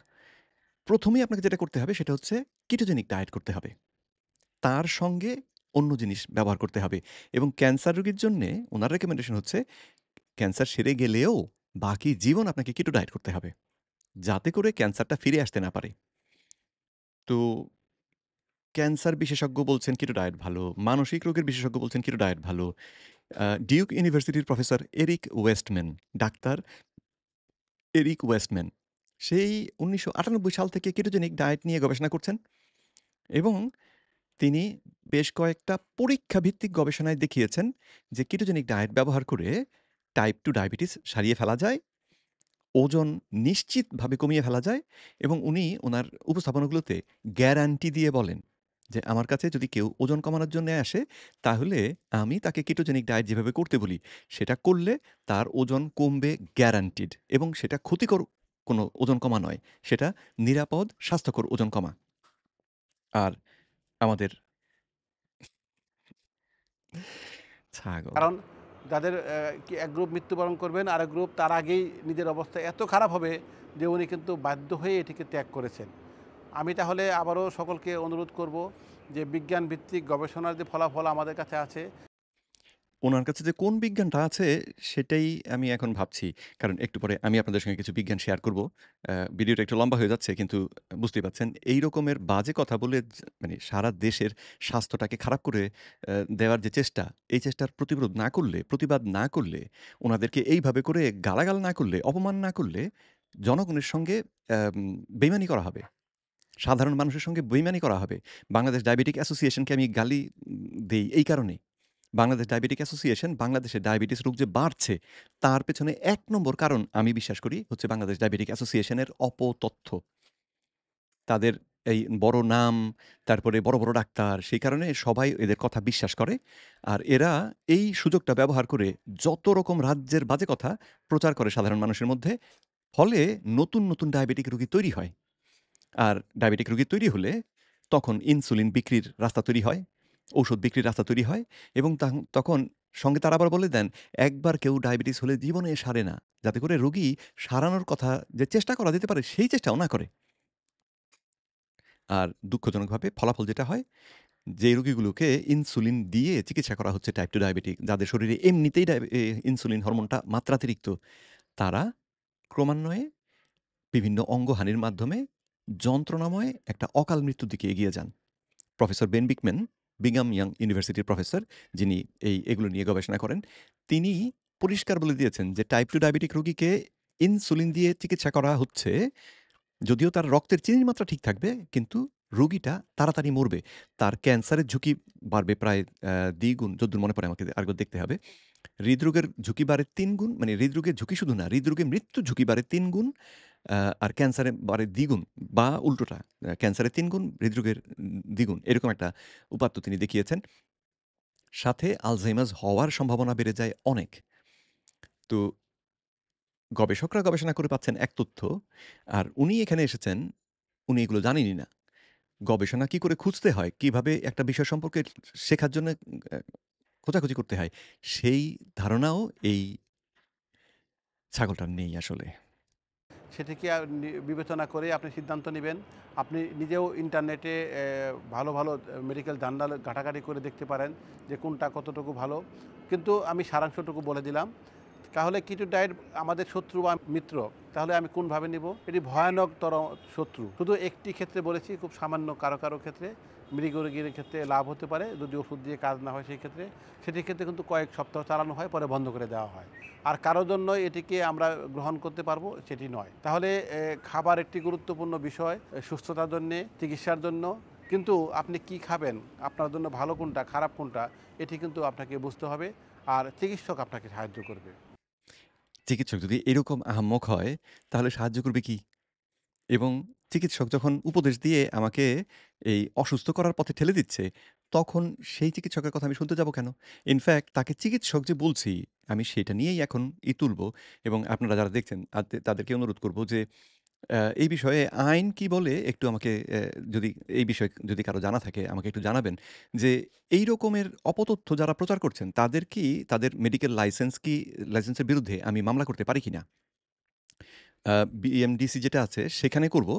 ১ম এই আপনাকে যেটা করতে হবে সেটা হচ্ছে কিটোজেনিক ডায়েট করতে হবে। তার সঙ্গে অন্য জিনিস ব্যবহার করতে হবে এবং ক্যান্সার রোগীর জন্যে উনার রিকমেন্ডেশন হচ্ছে ক্যান্সার সেরে গেলেও বাকি জীবন আপনাকে কিটো ডায়েট করতে হবে। যাতে করে ক্যান্সারটা ফিরে আসতে না পারে। তো ক্যান্সার বিশেষজ্ঞ বলছেন কিটো ডায়েট ভালো, মানসিক রোগের বিশেষজ্ঞ বলছেন কিটো ডায়েট ভালো। ডিউক ইউনিভার্সিটির professor Eric Westman, doctor Eric Westman সেই ১৯৯৮ সাল থেকে কেটোজেনিক ডায়েট নিয়ে গবেষণা করছেন এবং তিনি বেশ কয়েকটা পরীক্ষা ভিত্তিক গবেষণায় দেখিয়েছেন যে কেটোজেনিক ডায়েট ব্যবহার করে টাইপ 2 ডায়াবেটিস সারিয়ে ফেলা যায়, ওজন নিশ্চিতভাবে কমিয়ে ফেলা যায় এবং উনি উনার উপস্থাপনাগুলোতে গ্যারান্টি দিয়ে বলেন যে, "আমার কাছে যদি কেউ ওজন কমানোর জন্যে আসে, তাহলে আমি তাকে কেটোজেনিক ডায়েট যেভাবে করতে বলি, সেটা করলে তার ওজন কমবে গ্যারান্টিড এবং সেটা ক্ষতিকর কোনো ওজন কমা নয়। সেটা নিরাপদ, স্বাস্থ্যকর ওজন কমা।" আর আমাদের ছাগল। কারণ যাদের এক গ্রুপ মৃত্যুবরণ করবেন, আরেক গ্রুপ তার আগেই নিজের অবস্থা এত খারাপ হবে যে উনি কিন্তু বাধ্য হয়ে এটিকে ত্যাগ করেছেন। আমি তাহলে আবারও সকলকে অনুরোধ করব যে বিজ্ঞান ভিত্তিক গবেষণার যে ফলাফল আমাদের কাছে আছে, উনার কাছে যে কোন বিজ্ঞানটা আছে সেটাই আমি এখন ভাবছি। কারণ একটু পরে আমি আপনাদের সঙ্গে কিছু বিজ্ঞান শেয়ার করব। ভিডিওটা একটু লম্বা হয়ে যাচ্ছে কিন্তু বুঝতেই পারছেন এই রকমের বাজে কথা বলে মানে সারা দেশের স্বাস্থ্যটাকে খারাপ করে দেওয়ার যে চেষ্টা, এই চেষ্টার প্রতিবাদ না করলে, উনাদেরকে এইভাবে করে গালাগাল না করলে, অপমান না করলে জনগণের সঙ্গে অ্যাম বেইমানি করা হবে। সাধারণ মানুষের সঙ্গে বেইমানি করা হবে। বাংলাদেশ ডায়াবেটিক অ্যাসোসিয়েশনকে আমি গালি দেই এই কারণেই। বাংলাদেশ ডায়াবেটিক অ্যাসোসিয়েশন বাংলাদেশে ডায়াবেটিস রোগ যে বাড়ছে, তার পেছনে ১ নম্বর কারণ আমি বিশ্বাস করি হচ্ছে বাংলাদেশ ডায়াবেটিক অ্যাসোসিয়েশনের অপতথ্য। তাদের এই বড় নাম, তারপরে বড়, বড় ডাক্তার, সেই কারণে সবাই এদের কথা বিশ্বাস করে। আর এরা এই সুযোগটা ব্যবহার করে যত রকম রাজ্যের বাজে কথা প্রচার করে সাধারণ মানুষের মধ্যে। ফলে নতুন, নতুন ডায়াবেটিক রোগী তৈরি হয়। আর ডায়াবেটিক রোগী তৈরি হলে তখন ইনসুলিন বিক্রির রাস্তা তৈরি হয়, ঔষধ বিক্রির রাস্তা তৈরি হয় এবং তখন সঙ্গে তারা আবার বলে দেন, একবার কেউ ডায়াবেটিস হলে জীবনে সারে না। যাতে করে রোগী সারানোর কথা যে চেষ্টা করা যেতে পারে, সেই চেষ্টাও না করে। আর দুঃখজনকভাবে ফলাফল যেটা হয়, যে রোগীগুলোকে ইনসুলিন দিয়ে চিকিৎসা করা হচ্ছে টাইপ 2 ডায়াবেটিক, যাদের শরীরে এমনিতেই ইনসুলিন হরমোনটা মাত্রাতিরিক্ত, তারা ক্রমান্বয়ে বিভিন্ন অঙ্গহানির মাধ্যমে যন্ত্রণাময় একটা অকাল মৃত্যুর দিকে এগিয়ে যান। প্রফেসর বেন বিকম্যান, বিংহাম ইয়াং ইউনিভার্সিটির প্রফেসর, যিনি এগুলো নিয়ে গবেষণা করেন, তিনি পরিষ্কার বলে দিয়েছেন যে টাইপ 2 ডায়াবেটিক রোগীকে ইনসুলিন দিয়ে চিকিৎসা করা হচ্ছে। যদিও তার রক্তের চিনির মাত্রা ঠিক থাকবে, কিন্তু রোগীটা তাড়াতাড়ি মরবে। তার ক্যান্সারের ঝুঁকি বাড়বে প্রায় দ্বিগুণ, যদ্দূর মনে পড়ে আমাকে আরেকবার দেখতে হবে। হৃদরোগের ঝুঁকি বাড়ে ৩ গুণ, মানে হৃদরোগের ঝুঁকি শুধু না, হৃদরোগে মৃত্যুর ঝুঁকি বাড়ে ৩ গুণ, আর ক্যান্সারে বাড়ে দ্বিগুণ বা উল্টোটা। ক্যান্সারে ৩ গুণ, হৃদরোগের দ্বিগুণ। এরকম একটা উপাত্ত তিনি দেখিয়েছেন। সাথে আলঝাইমার্স হওয়ার সম্ভাবনা বেড়ে যায় অনেক। তো গবেষকরা গবেষণা করে পাচ্ছেন এক তথ্য, আর উনি এখানে এসেছেন, উনি এগুলো জানেনই না। গবেষণা কি করে খুঁজতে হয়, কিভাবে একটা বিষয় সম্পর্কে শেখার জন্য অ্যা খোঁজাখুঁজি করতে হয়, সেই ধারণাও এই ছাগলটার নেই আসলে। সেটিকে বিবেচনা করে আপনি সিদ্ধান্ত নিবেন। আপনি নিজেও ইন্টারনেটে ভালো, ভালো মেডিকেল জার্নাল ঘাটাঘাটি করে দেখতে পারেন যে কোনটা কতটুকু ভালো। কিন্তু আমি সারাংশটুকু বলে দিলাম। তাহলে কিটো ডায়েট আমাদের শত্রু বা মিত্র, তাহলে আমি কোনভাবে নিব? এটি ভয়ানকতর শত্রু। শুধু একটি ক্ষেত্রে বলেছি, খুব সামান্য কারো, কারো ক্ষেত্রে মৃগরোগীর ক্ষেত্রে লাভ হতে পারে যদি ওষুধ দিয়ে কাজ না হয় সেই ক্ষেত্রে। সেটির ক্ষেত্রে কিন্তু কয়েক সপ্তাহ চালানো হয়, পরে বন্ধ করে দেওয়া হয়। আর কারো জন্য এটিকে আমরা গ্রহণ করতে পারবো সেটি নয়। তাহলে খাবার একটি গুরুত্বপূর্ণ বিষয় সুস্থতার জন্যে, চিকিৎসার জন্য। কিন্তু আপনি কি খাবেন, আপনার জন্য ভালো কোনটা, খারাপ কোনটা, এটি কিন্তু আপনাকে বুঝতে হবে। আর চিকিৎসক আপনাকে সাহায্য করবে। চিকিৎসক যদি এরকম আহাম্মক হয়, তাহলে সাহায্য করবে কি? এবং চিকিৎসক যখন উপদেশ দিয়ে আমাকে এই অসুস্থ করার পথে ঠেলে দিচ্ছে, তখন সেই চিকিৎসকের কথা আমি শুনতে যাব কেন? ইনফ্যাক্ট তাকে চিকিৎসক যে বলছি, আমি সেটা নিয়েই এখন তুলব, এবং আপনারা যারা দেখছেন তাদেরকে অনুরোধ করব যে এই বিষয়ে আইন কি বলে একটু আমাকে, যদি এই বিষয়ে যদি কারো জানা থাকে আমাকে একটু জানাবেন। যে এই রকমের অপতথ্য যারা প্রচার করছেন, তাদের কি, তাদের মেডিকেল লাইসেন্সের বিরুদ্ধে আমি মামলা করতে পারি কিনা? আ বিএমডিসি যেটা আছে সেখানে করব।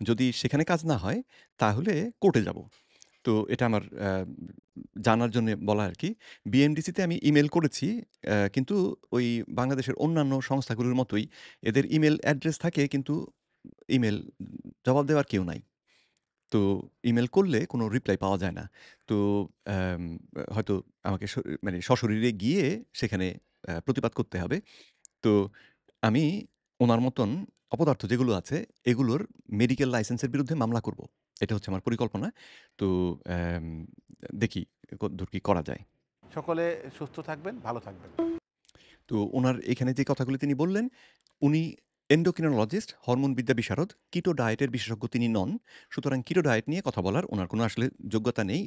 যদি সেখানে কাজ না হয়, তাহলে কোর্টে যাব। তো এটা আমার জানার জন্যে বলা আরকি। বিএমডিসিতে আমি ইমেইল করেছি। কিন্তু ওই বাংলাদেশের অন্যান্য সংস্থাগুলোর মতোই এদের ইমেইল অ্যাড্রেস থাকে, কিন্তু ইমেইল জবাব দেওয়ার কেউ নাই। তো ইমেইল করলে কোনো রিপ্লাই পাওয়া যায় না। তো অ্যাম হয়তো আমাকে মানে সশরীরে গিয়ে সেখানে প্রতিবাদ করতে হবে। তো আমি উনার মতন অপদার্থ যেগুলো আছে, এগুলোর মেডিকেল লাইসেন্সের বিরুদ্ধে মামলা করব। এটা হচ্ছে আমার পরিকল্পনা। তো দেখি কতদূর কি করা যায়। সকলে সুস্থ থাকবেন, ভালো থাকবেন। তো উনার এখানে যে কথাগুলো তিনি বললেন, উনি এন্ডোক্রিনোলজিস্ট, হরমোনবিদ্যা বিশারদ, কিটো ডায়েটের বিশেষজ্ঞ তিনি নন। সুতরাং কিটো ডায়েট নিয়ে কথা বলার উনার কোনো আসলে যোগ্যতা নেই,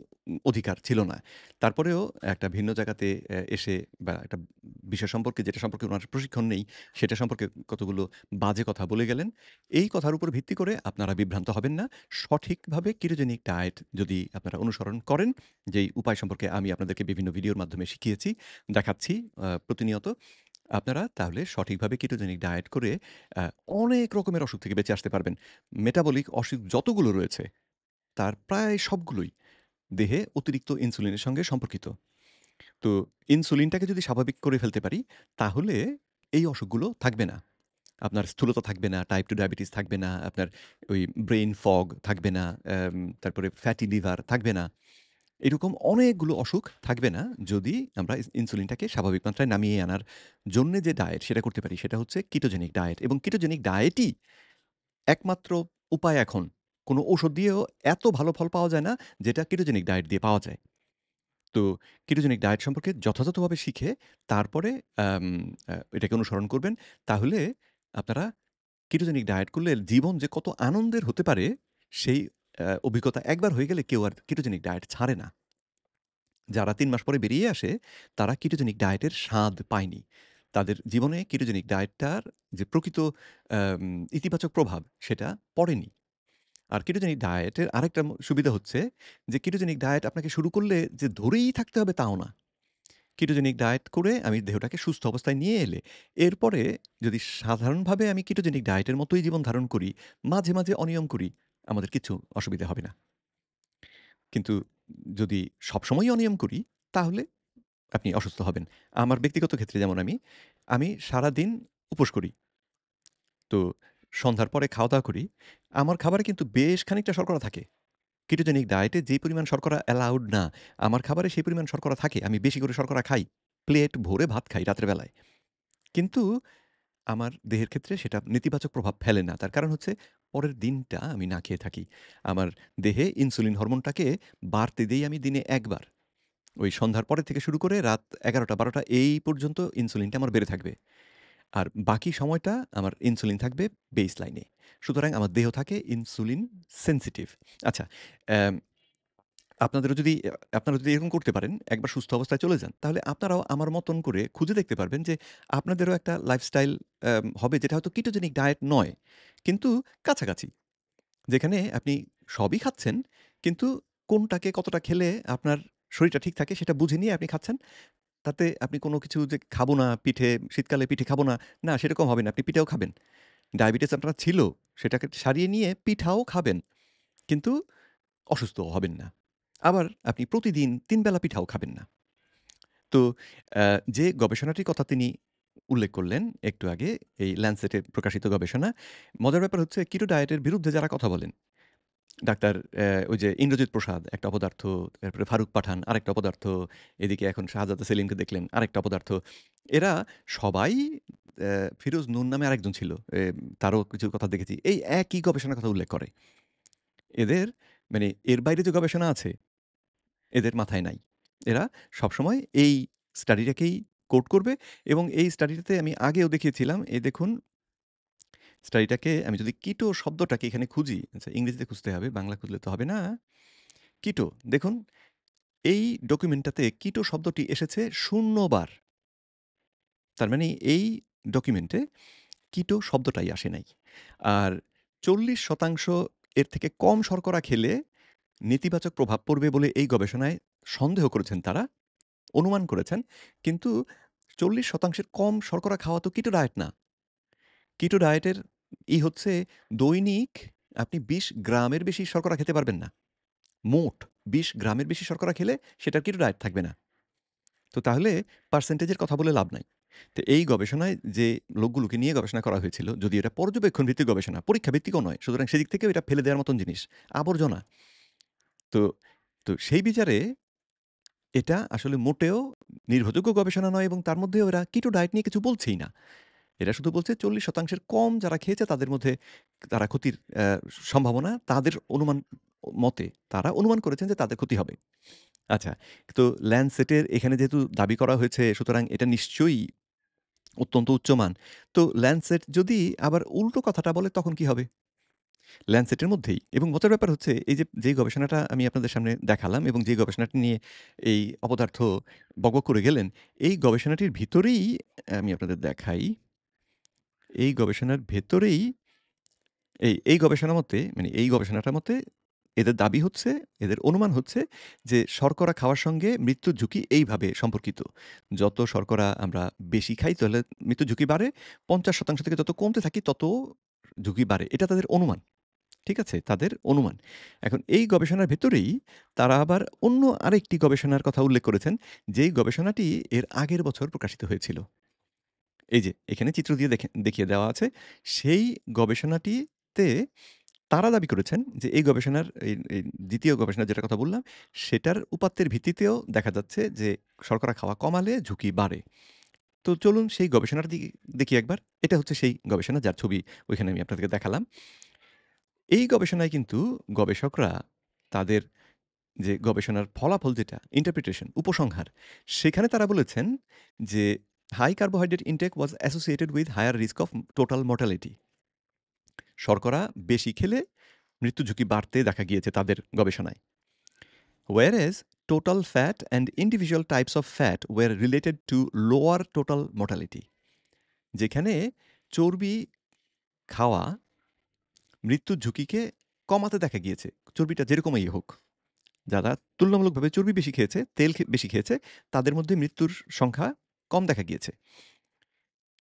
অধিকার ছিল না। তারপরেও একটা ভিন্ন জায়গাতে এসে, বা একটা বিষয় সম্পর্কে যেটা সম্পর্কে উনার প্রশিক্ষণ নেই, সেটা সম্পর্কে কতগুলো বাজে কথা বলে গেলেন। এই কথার উপর ভিত্তি করে আপনারা বিভ্রান্ত হবেন না। সঠিকভাবে কিটোজেনিক ডায়েট যদি আপনারা অনুসরণ করেন, যেই উপায় সম্পর্কে আমি আপনাদেরকে বিভিন্ন ভিডিওর মাধ্যমে শিখিয়েছি, দেখাচ্ছি প্রতিনিয়ত, আপনারা তাহলে সঠিকভাবে কিটোজেনিক ডায়েট করে আ অনেক রকমের অসুখ থেকে বেঁচে আসতে পারবেন। মেটাবলিক অসুখ যতগুলো রয়েছে, তার প্রায় সবগুলোই দেহে অতিরিক্ত ইনসুলিনের সঙ্গে সম্পর্কিত। তো ইনসুলিনটাকে যদি স্বাভাবিক করে ফেলতে পারি, তাহলে এই অসুখগুলো থাকবে না। আপনার স্থূলতা থাকবে না, টাইপ 2 ডায়াবেটিস থাকবে না, আপনার ওই ব্রেইন ফগ থাকবে না, তারপরে ফ্যাটি লিভার থাকবে না। এরকম অনেকগুলো অসুখ থাকবে না, যদি আমরা ইনসুলিনটাকে স্বাভাবিক মাত্রায় নামিয়ে আনার জন্যে যে ডায়েট সেটা করতে পারি, সেটা হচ্ছে কিটোজেনিক ডায়েট, এবং কিটোজেনিক ডায়েটই একমাত্র উপায় এখন। কোনো ঔষধ দিয়েও এত ভালো ফল পাওয়া যায় না, যেটা কিটোজেনিক ডায়েট দিয়ে পাওয়া যায়। তো কিটোজেনিক ডায়েট সম্পর্কে যথাযথভাবে শিখে তারপরে আম এটাকে অনুসরণ করবেন। তাহলে আপনারা কিটোজেনিক ডায়েট করলে জীবন যে কত আনন্দের হতে পারে, সেই অভিজ্ঞতা একবার হয়ে গেলে কেউ আর কিটোজেনিক ডায়েট ছাড়ে না। যারা ৩ মাস পরে বেরিয়ে আসে, তারা কিটোজেনিক ডায়েটের স্বাদ পায়নি। তাদের জীবনে কিটোজেনিক ডায়েটটার যে প্রকৃত আম ইতিবাচক প্রভাব, সেটা পড়েনি। আর কিটোজেনিক ডায়েটের আরেকটা সুবিধা হচ্ছে যে, কিটোজেনিক ডায়েট আপনাকে শুরু করলে যে ধরেই থাকতে হবে তাও না। কিটোজেনিক ডায়েট করে আমি দেহটাকে সুস্থ অবস্থায় নিয়ে এলে, এরপরে যদি সাধারণভাবে আমি কিটোজেনিক ডায়েটের মতোই জীবন ধারণ করি, মাঝে, মাঝে অনিয়ম করি, আমাদের কিচ্ছু অসুবিধা হবে না। কিন্তু যদি সবসময়ই অনিয়ম করি, তাহলে আপনি অসুস্থ হবেন। আমার ব্যক্তিগত ক্ষেত্রে যেমন আমি সারাদিন উপোস করি। তো সন্ধ্যার পরে খাওয়া-দাওয়া করি, আমার খাবারে কিন্তু বেশ খানিকটা শর্করা থাকে। কেটোজেনিক ডায়েটে যে পরিমাণ শর্করা অ্যালাউড না, আমার খাবারে সেই পরিমাণ শর্করা থাকে। আমি বেশি করে শর্করা খাই। প্লেট ভরে ভাত খাই রাতের বেলায়। কিন্তু আমার দেহের ক্ষেত্রে সেটা নেতিবাচক প্রভাব ফেলে না। তার কারণ হচ্ছে পরের দিনটা আমি না খেয়ে থাকি। আমার দেহে ইনসুলিন হরমোনটাকে বাড়তে দেই আমি দিনে ১ বার। ওই সন্ধ্যার পরে থেকে শুরু করে রাত ১১টা-১২টা এই পর্যন্ত ইনসুলিনটা আমার বেড়ে থাকবে। আর বাকি সময়টা আমার ইনসুলিন থাকবে বেস লাইনে। সুতরাং আমার দেহ থাকে ইনসুলিন সেনসিটিভ। আচ্ছা, অ্যাম আপনারা যদি এরকম করতে পারেন, একবার সুস্থ অবস্থায় চলে যান, তাহলে আপনারাও আমার মতন করে খুঁজে দেখতে পারবেন যে আপনাদেরও একটা লাইফস্টাইল হবে যেটা হয়তো কিটোজেনিক ডায়েট নয়, কিন্তু কাছাকাছি। যেখানে আপনি সবই খাচ্ছেন, কিন্তু কোনটাকে কতটা খেলে আপনার শরীরটা ঠিক থাকে সেটা বুঝে নিয়ে আপনি খাচ্ছেন। তাতে আপনি কোনো কিছু যে খাবো না, শীতকালে পিঠে খাবো না, না সেরকম হবে না। আপনি পিঠাও খাবেন। ডায়াবেটিস আপনার ছিল, সেটাকে সারিয়ে নিয়ে পিঠাও খাবেন। কিন্তু অসুস্থও হবেন না। আবার আপনি প্রতিদিন ৩ বেলা পিঠাও খাবেন না। তো যে গবেষণাটির কথা তিনি উল্লেখ করলেন একটু আগে, এই ল্যান্সেটে প্রকাশিত গবেষণা। মজার ব্যাপার হচ্ছে কিটো ডায়েটের বিরুদ্ধে যারা কথা বলেন, ডাক্তার ওই যে ইন্দ্রজিৎ প্রসাদ একটা অপদার্থ, তারপরে ফারুক পাঠান আরেকটা অপদার্থ, এদিকে এখন শাহজাদা সেলিমকে দেখলেন আরেকটা অপদার্থ। এরা সবাই ফিরোজ নূর নামে আরেকজন ছিল। তারও কিছু কথা দেখেছি। এই একই গবেষণার কথা উল্লেখ করে। এদের মানে এর বাইরে যে গবেষণা আছে, এদের মাথায় নাই। এরা সবসময় এই স্টাডিটাকেই কোট করবে এবং এই স্টাডিটাতে আমি আগেও দেখিয়েছিলাম। এই দেখুন, স্টাডিটাকে আমি যদি কিটো শব্দটাকে এখানে খুঁজি, আচ্ছা ইংরেজিতে খুঁজতে হবে, বাংলা খুঁজলে তো হবে না। কিটো দেখুন, এই ডকুমেন্টটাতে কিটো শব্দটি এসেছে ০ বার। তার মানে এই ডকুমেন্টে কিটো শব্দটাই আসে নাই। আর ৪০% এর থেকে কম শর্করা খেলে নেতিবাচক প্রভাব পড়বে বলে এই গবেষণায় সন্দেহ করেছেন তারা, অনুমান করেছেন। কিন্তু ৪০% এর কম শর্করা খাওয়া তো কিটো ডায়েট না। কিটো ডায়েটের হচ্ছে দৈনিক আপনি ২০ গ্রামের বেশি শর্করা খেতে পারবেন না। মোট ২০ গ্রামের বেশি শর্করা খেলে সেটা কিটো ডায়েট থাকবে না। তো তাহলে পার্সেন্টেজের কথা বলে লাভ নাই। তো এই গবেষণায় যে লোকগুলোকে নিয়ে গবেষণা করা হয়েছিল, যদিও এটা পর্যবেক্ষণ ভিত্তিক গবেষণা, পরীক্ষা ভিত্তিকও নয়। সুতরাং সেদিক থেকেও এটা ফেলে দেওয়ার মতন জিনিস। আবর্জনা। তো তো সেই বিচারে এটা আসলে মোটেও নির্ভরযোগ্য গবেষণা নয় এবং তার মধ্যেও এরা কিটো ডায়েট নিয়ে কিছু বলছেই না। এরা শুধু বলছে ৪০% এর কম যারা খেয়েছে তাদের মধ্যে তারা ক্ষতির সম্ভাবনা তাদের অনুমান মতে তারা অনুমান করেছেন যে তাদের ক্ষতি হবে। আচ্ছা, তো ল্যান্ডসেটের এখানে যেহেতু দাবি করা হয়েছে সুতরাং এটা নিশ্চয়ই অত্যন্ত উচ্চমান। তো ল্যান্ডসেট যদি আবার উল্টো কথাটা বলে তখন কি হবে? ল্যান্ডসেটের মধ্যেই এবং মজার ব্যাপার হচ্ছে এই যে যেই গবেষণাটা আমি আপনাদের সামনে দেখালাম এবং যে গবেষণাটি নিয়ে এই অপদার্থ বকবক করে গেলেন, এই গবেষণাটির ভিতরেই আমি আপনাদের দেখাই। এই গবেষণার ভেতরেই এই গবেষণা মতে মানে এই গবেষণাটার মতে এদের দাবি হচ্ছে, এদের অনুমান হচ্ছে যে শর্করা খাওয়ার সঙ্গে মৃত্যুর ঝুঁকি এইভাবে সম্পর্কিত। যত শর্করা আমরা বেশি খাই তাহলে মৃত্যুর ঝুঁকি বাড়ে। ৫০% থেকে যত কমতে থাকি তত ঝুঁকি বাড়ে। এটা তাদের অনুমান। ঠিক আছে? তাদের অনুমান। এখন এই গবেষণার ভেতরেই তারা আবার অন্য আরেকটি গবেষণার কথা উল্লেখ করেছেন, যেই গবেষণাটি এর আগের বছর প্রকাশিত হয়েছিল। এই যে এখানে চিত্র দিয়ে দেখিয়ে দেওয়া আছে। সেই গবেষণাটিতে তারা দাবি করেছেন যে এই গবেষণার এই ২য় গবেষণা যেটার কথা বললাম, সেটার উপাত্তের ভিত্তিতেও দেখা যাচ্ছে যে শর্করা খাওয়া কমালে ঝুঁকি বাড়ে। তো চলুন সেই গবেষণার দিকে দেখি একবার। এটা হচ্ছে সেই গবেষণা যার ছবি ওইখানে আমি আপনাদেরকে দেখালাম। এই গবেষণায় কিন্তু গবেষকরা তাদের যে গবেষণার ফলাফল যেটা ইন্টারপ্রিটেশন, উপসংহার, সেখানে তারা বলেছেন যে high carbohydrate intake was associated with higher risk of total mortality. শর্করা বেশি খেলে মৃত্যু ঝুঁকি বাড়তে দেখা গিয়েছে তাদের গবেষণায়। Whereas total fat and individual types of fat were related to lower total mortality. যেখানে চর্বি খাওয়া মৃত্যুর ঝুঁকিকে কমাতে দেখা গিয়েছে। চর্বিটা যেরকমই হোক। যারা তুলনামূলকভাবে চর্বি বেশি খেয়েছে, তেল বেশি খেয়েছে, তাদের মধ্যে মৃত্যুর সংখ্যা কম দেখা গিয়েছে।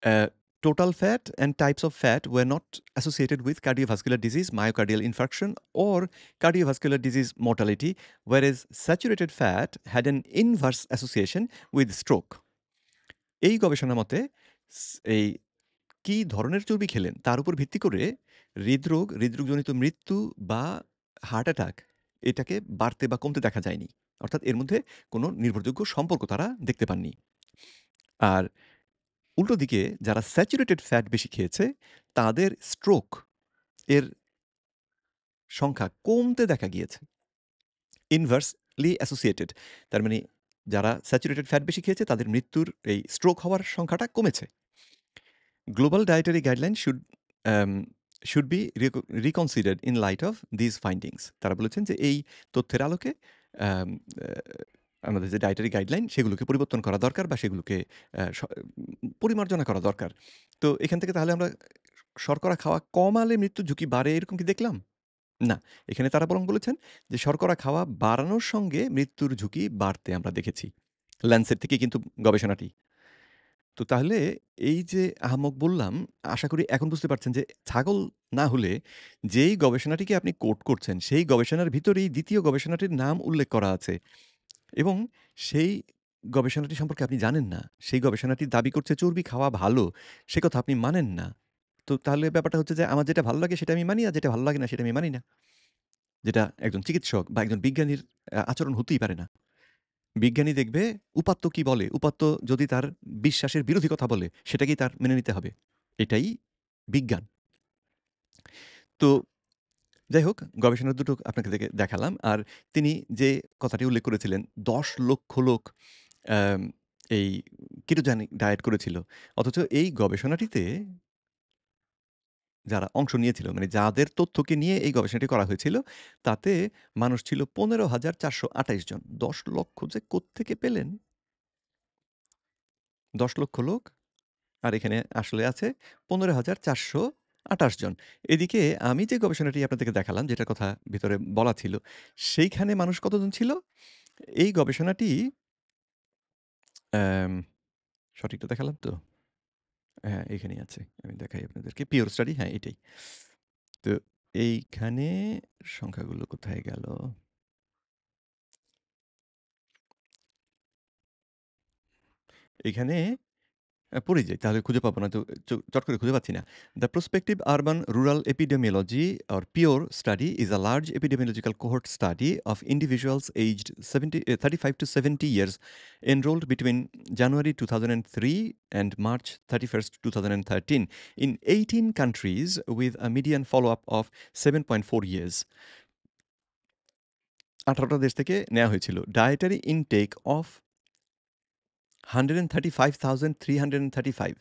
Uh, Total fat and types of fat were not associated with cardiovascular disease, myocardial infarction, or cardiovascular disease mortality, whereas saturated fat had an inverse association with stroke. এই গবেষণা মতে এই কি ধরনের চর্বি খেলেন তার উপর ভিত্তি করে হৃদরোগ, হৃদরোগজনিত মৃত্যু বা হার্ট অ্যাটাক এটাকে বাড়তে বা কমতে দেখা যায়নি। অর্থাৎ এর মধ্যে কোনো নির্ভরযোগ্য সম্পর্ক তারা দেখতে পাননি। আর উল্টো দিকে যারা স্যাচুরেটেড ফ্যাট বেশি খেয়েছে তাদের স্ট্রোক এর সংখ্যা কমতে দেখা গিয়েছে। Inversely associated. তার মানে যারা স্যাচুরেটেড ফ্যাট বেশি খেয়েছে তাদের মৃত্যুর এই স্ট্রোক হওয়ার সংখ্যাটা কমেছে। Global dietary guideline should be reconsidered in light of this findings. তারা বলেছেন যে এই তথ্যের আলোকে আম আ আমাদের যে ডায়েটারি গাইডলাইন সেগুলোকে পরিবর্তন করা দরকার বা সেগুলোকে পরিমার্জনা করা দরকার। তো এখান থেকে তাহলে আমরা শর্করা খাওয়া কমালে মৃত্যুর ঝুঁকি বাড়ে এরকম কি দেখলাম? না। এখানে তারা বরং বলেছেন যে শর্করা খাওয়া বাড়ানোর সঙ্গে মৃত্যুর ঝুঁকি বাড়তে আমরা দেখেছি। ল্যান্সেট থেকে কিন্তু গবেষণাটি। তো তাহলে এই যে আহাম্মক বললাম, আশা করি এখন বুঝতে পারছেন যে ছাগল না হলে যেই গবেষণাটিকে আপনি কোট করছেন, সেই গবেষণার ভিতরেই ২য় গবেষণাটির নাম উল্লেখ করা আছে এবং সেই গবেষণাটি সম্পর্কে আপনি জানেন না। সেই গবেষণাটি দাবি করছে চর্বি খাওয়া ভালো, সে কথা আপনি মানেন না। তো তাহলে ব্যাপারটা হচ্ছে যে আমার যেটা ভালো লাগে সেটা আমি মানি, আর যেটা ভালো লাগে না সেটা আমি মানি না। যেটা একজন চিকিৎসক বা একজন বিজ্ঞানীর আচরণ হতেই পারে না। বিজ্ঞানী দেখবে উপাত্ত কি বলে, উপাত্ত যদি তার বিশ্বাসের বিরোধী কথা বলে, সেটাকেই তার মেনে নিতে হবে। এটাই বিজ্ঞান। তো যাই হোক, গবেষণা দুটো আপনাকে দেখালাম। আর তিনি যে কথাটি উল্লেখ করেছিলেন, ১০,০০,০০০ লোক অ্যাম এই কেটোজেনিক ডায়েট করেছিল। অথচ এই গবেষণাটিতে যারা অংশ নিয়েছিল, মানে যাদের তথ্যকে নিয়ে এই গবেষণাটি করা হয়েছিল, তাতে মানুষ ছিল ১৫,৪২৮ জন। ১০,০০,০০০ যে কোত্থেকে পেলেন? ১০,০০,০০০ লোক আর এখানে আসলে আছে ১৫,৪২৮ জন। এদিকে আমি যে গবেষণাটি আপনাদেরকে দেখালাম, যেটার কথা ভিতরে বলা ছিল, সেইখানে মানুষ কতজন ছিল? এই গবেষণাটি অ্যাম সঠিকটা দেখালাম তো? হ্যাঁ, এখানেই আছে। আমি দেখাই আপনাদেরকে। পিওর স্টাডি হ্যাঁ, এটাই। তো এইখানে সংখ্যাগুলো কোথায় গেল? এখানে পড়ে যাই। তাহলে খুঁজে পাবো না তো চট করে খুঁজে পাচ্ছি না। The prospective urban rural epidemiology or PURE study is a large epidemiological cohort study of individuals aged 35 to 70 years enrolled between January 2003 and March 31st, 2013 in 18 countries with a median follow-up of 7.4 years. ১৮ টা দেশ থেকে নেয়া হয়েছিল। Dietary intake of 135,335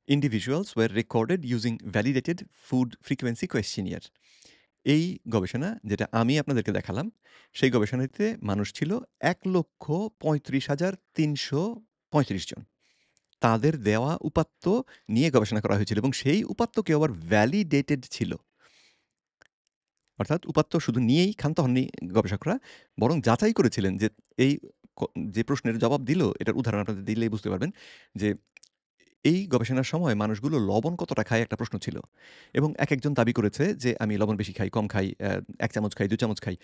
individuals were recorded using validated food frequency questionnaire. এই গবেষণা যেটা আমি আপনাদেরকে দেখালাম, সেই গবেষণাটিতে মানুষ ছিল ১,৩৫,৩৩৫ জন। তাদের দেওয়া উপাত্ত নিয়ে গবেষণা করা হয়েছিল এবং সেই উপাত্তকেও আবার ভ্যালিডেটেড ছিল। অর্থাৎ উপাত্ত শুধু নিয়েই ক্ষান্ত হননি গবেষকরা, বরং যাচাই করেছিলেন যে এই ক যে প্রশ্নের জবাব দিল, এটার উদাহরণ আপনাদের দিলেই বুঝতে পারবেন যে এই গবেষণার সময় মানুষগুলো লবণ কতটা খায় একটা প্রশ্ন ছিল এবং একেকজন দাবি করেছে যে আমি লবণ বেশি খাই, কম খাই, ১ চামচ খাই, ২ চামচ খাই।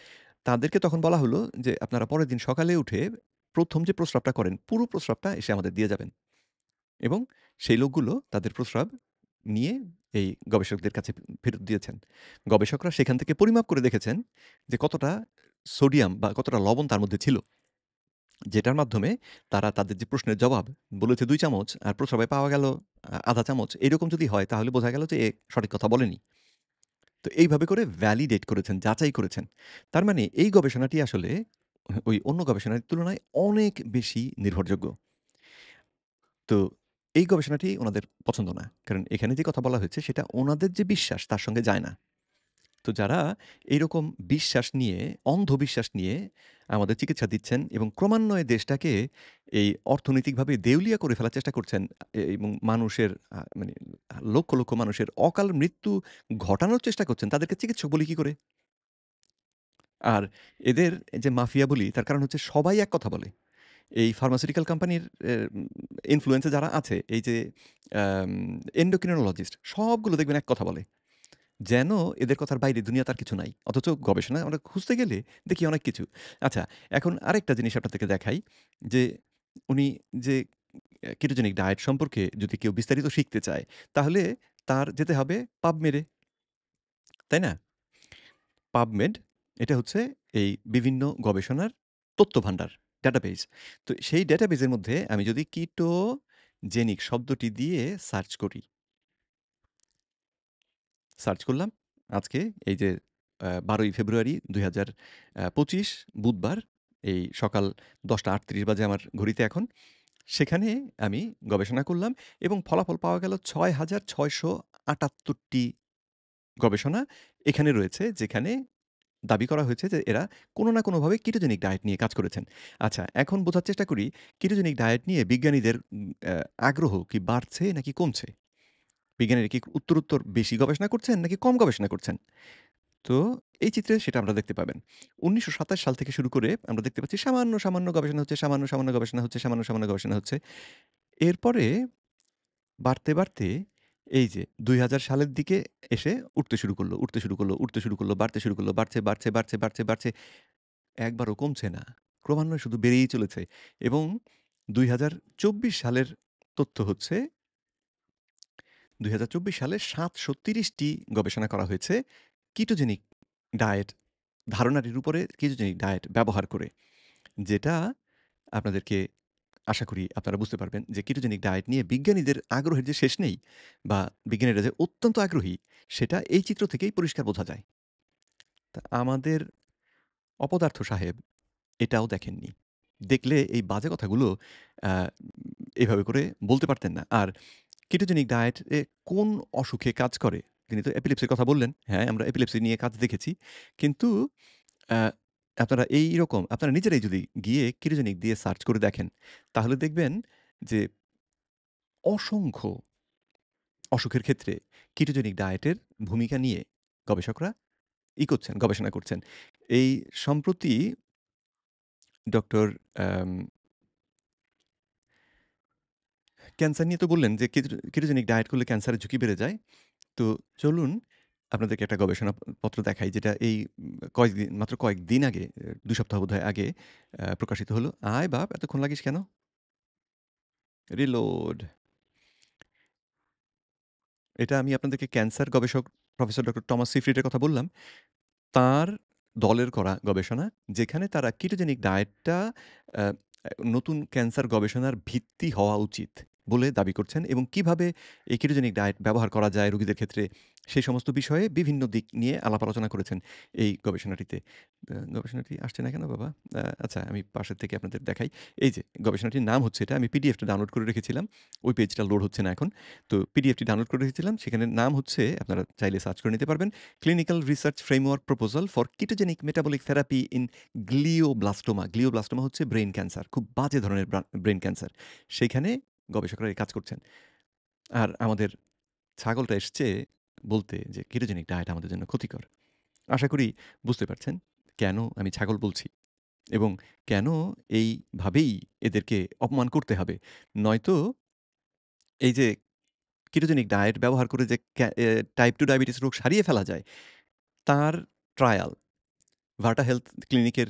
তাদেরকে তখন বলা হলো যে আপনারা পরের দিন সকালে উঠে ১ম যে প্রস্রাবটা করেন, পুরো প্রস্রাবটা এসে আমাদের দিয়ে যাবেন এবং সেই লোকগুলো তাদের প্রস্রাব নিয়ে এই গবেষকদের কাছে ফেরত দিয়েছেন। গবেষকরা সেখান থেকে পরিমাপ করে দেখেছেন যে কতটা সোডিয়াম বা কতটা লবণ তার মধ্যে ছিল। যেটার মাধ্যমে তারা তাদের যে প্রশ্নের জবাব বলেছে ২ চামচ আর প্রস্রাবে পাওয়া গেল ০.৫ চামচ। এরকম যদি হয় তাহলে বোঝা গেল যে এ সঠিক কথা বলেনি। তো এইভাবে করে ভ্যালিডেট করেছেন, যাচাই করেছেন। তার মানে এই গবেষণাটি আসলে ওই অন্য গবেষণার তুলনায় অনেক বেশি নির্ভরযোগ্য। তো এই গবেষণাটি ওনাদের পছন্দ না। কারণ এখানে যে কথা বলা হয়েছে সেটা ওনাদের যে বিশ্বাস তার সঙ্গে যায় না। তো যারা এইরকম বিশ্বাস নিয়ে, অন্ধবিশ্বাস নিয়ে আমাদের চিকিৎসা দিচ্ছেন এবং ক্রমান্বয়ে দেশটাকে এই অর্থনৈতিকভাবে দেউলিয়া করে ফেলার চেষ্টা করছেন এবং মানুষের মানে লক্ষ, লক্ষ মানুষের অকাল মৃত্যু ঘটানোর চেষ্টা করছেন, তাদেরকে চিকিৎসক বলি কি করে? আর এদের যে মাফিয়া বলি তার কারণ হচ্ছে সবাই এক কথা বলে। এই ফার্মাসিউটিক্যাল কোম্পানির ইনফ্লুয়েন্স এ যারা আছে, এই যে আম এন্ডোক্রিনোলজিস্ট সবগুলো দেখবেন এক কথা বলে। যেন এদের কথার বাইরে দুনিয়াতে আর কিছু নাই। অথচ গবেষণায় আমরা খুঁজতে গেলে দেখি অনেক কিছু। আচ্ছা, এখন আরেকটা জিনিস আপনাদেরকে দেখাই যে উনি যে কেটোজেনিক ডায়েট সম্পর্কে যদি কেউ বিস্তারিত শিখতে চায়, তাহলে তার যেতে হবে PubMed এ, তাই না? PubMed এটা হচ্ছে এই বিভিন্ন গবেষণার তথ্যভান্ডার, ডেটাবেজ। তো সেই ডেটাবেজের মধ্যে আমি যদি কিটোজেনিক শব্দটি দিয়ে সার্চ করি, সার্চ করলাম। আজকে এই যে ১২ই ফেব্রুয়ারি ২০২৫ বুধবার এই সকাল ১০টা ৩৮ বাজে আমার ঘড়িতে এখন। সেখানে আমি গবেষণা করলাম এবং ফলাফল পাওয়া গেল ৬,৬৭৮ টি গবেষণা এখানে রয়েছে, যেখানে দাবি করা হয়েছে যে এরা কোনো না কোনোভাবে কিটোজেনিক ডায়েট নিয়ে কাজ করেছেন। আচ্ছা, এখন বোঝার চেষ্টা করি কিটোজেনিক ডায়েট নিয়ে বিজ্ঞানীদের আগ্রহ কি বাড়ছে নাকি কমছে? বিজ্ঞানীরা কি উত্তরোত্তর বেশি গবেষণা করছেন নাকি কম গবেষণা করছেন? তো এই চিত্রে সেটা আমরা দেখতে পাবেন। ১৯২৭ সাল থেকে শুরু করে আমরা দেখতে পাচ্ছি সামান্য গবেষণা হচ্ছে, সামান্য গবেষণা হচ্ছে, সামান্য গবেষণা হচ্ছে। এরপরে বাড়তে এই যে ২০০০ সালের দিকে এসে উঠতে শুরু করল, বাড়তে শুরু করল, বাড়ছে। একবারও কমছে না। ক্রমান্বয়ে শুধু বেড়েই চলেছে এবং ২০২৪ সালের তথ্য হচ্ছে ২০২৪ সালে ৭৩০ টি গবেষণা করা হয়েছে কিটোজেনিক ডায়েট ধারণাটির উপরে কিটোজেনিক ডায়েট ব্যবহার করে। যেটা আপনাদেরকে আশা করি আপনারা বুঝতে পারবেন যে কিটোজেনিক ডায়েট নিয়ে বিজ্ঞানীদের আগ্রহের যে শেষ নেই বা বিজ্ঞানীরা যে অত্যন্ত আগ্রহী, সেটা এই চিত্র থেকেই পরিষ্কার বোঝা যায়। তা আমাদের অপদার্থ সাহেব এটাও দেখেননি। দেখলে এই বাজে কথাগুলো আ এভাবে করে বলতে পারতেন না। আর কেটোজেনিক ডায়েট কোন অসুখে কাজ করে? তিনি তো এপিলেপসির কথা বললেন। হ্যাঁ, আমরা এপিলেপসি নিয়ে কাজ দেখেছি। কিন্তু আ আপনারা এইরকম আপনারা নিজেরাই যদি গিয়ে কেটোজেনিক দিয়ে সার্চ করে দেখেন, তাহলে দেখবেন যে অসংখ্য অসুখের ক্ষেত্রে কেটোজেনিক ডায়েটের ভূমিকা নিয়ে গবেষকরা করছেন, গবেষণা করছেন। এই সম্প্রতি ডক্টর আম ক্যান্সার নিয়ে তো বললেন যে কেটোজেনিক ডায়েট করলে ক্যান্সারের ঝুঁকি বেড়ে যায়। তো চলুন আপনাদেরকে একটা গবেষণা পত্র দেখাই, যেটা এই মাত্র কয়েকদিন আগে ২ সপ্তাহ বোধহয় আগে প্রকাশিত হলো। আয় বাপ! এতক্ষণ লাগিস কেন? রিলোড। এটা আমি আপনাদেরকে ক্যান্সার গবেষক প্রফেসর ডক্টর টমাস সিফ্রিডের কথা বললাম। তার দলের করা গবেষণা, যেখানে তারা কিটোজেনিক ডায়েটটা আ নতুন ক্যান্সার গবেষণার ভিত্তি হওয়া উচিত বলে দাবি করছেন এবং কিভাবে এই কিটোজেনিক ডায়েট ব্যবহার করা যায় রোগীদের ক্ষেত্রে, সেই সমস্ত বিষয়ে বিভিন্ন দিক নিয়ে আলাপ আলোচনা করেছেন এই গবেষণাটিতে। গবেষণাটি আসছে না কেন বাবা? আচ্ছা, আমি পাশের থেকে আপনাদের দেখাই। এই যে গবেষণাটির নাম হচ্ছে এটা, আমি পিডিএফটা ডাউনলোড করে রেখেছিলাম। ওই পেজটা লোড হচ্ছে না এখন। তো পিডিএফটি ডাউনলোড করে রেখেছিলাম। সেখানে নাম হচ্ছে, আপনারা চাইলে সার্চ করে নিতে পারবেন। Clinical research framework proposal for ketogenic metabolic therapy in glioblastoma. Glioblastoma হচ্ছে ব্রেইন ক্যান্সার। খুব বাজে ধরনের ব্রেইন ক্যান্সার। সেইখানে গবেষকরা এই কাজ করছেন। আর আমাদের ছাগলটা এসছে বলতে যে কিটোজেনিক ডায়েট আমাদের জন্য ক্ষতিকর। আশা করি বুঝতে পারছেন কেন আমি ছাগল বলছি এবং কেন এইভাবেই এদেরকে অপমান করতে হবে। নয়তো এই যে কিটোজেনিক ডায়েট ব্যবহার করে যে টাইপ 2 ডায়াবেটিস রোগ সারিয়ে ফেলা যায়, তার ট্রায়াল ভার্টা হেলথ ক্লিনিকের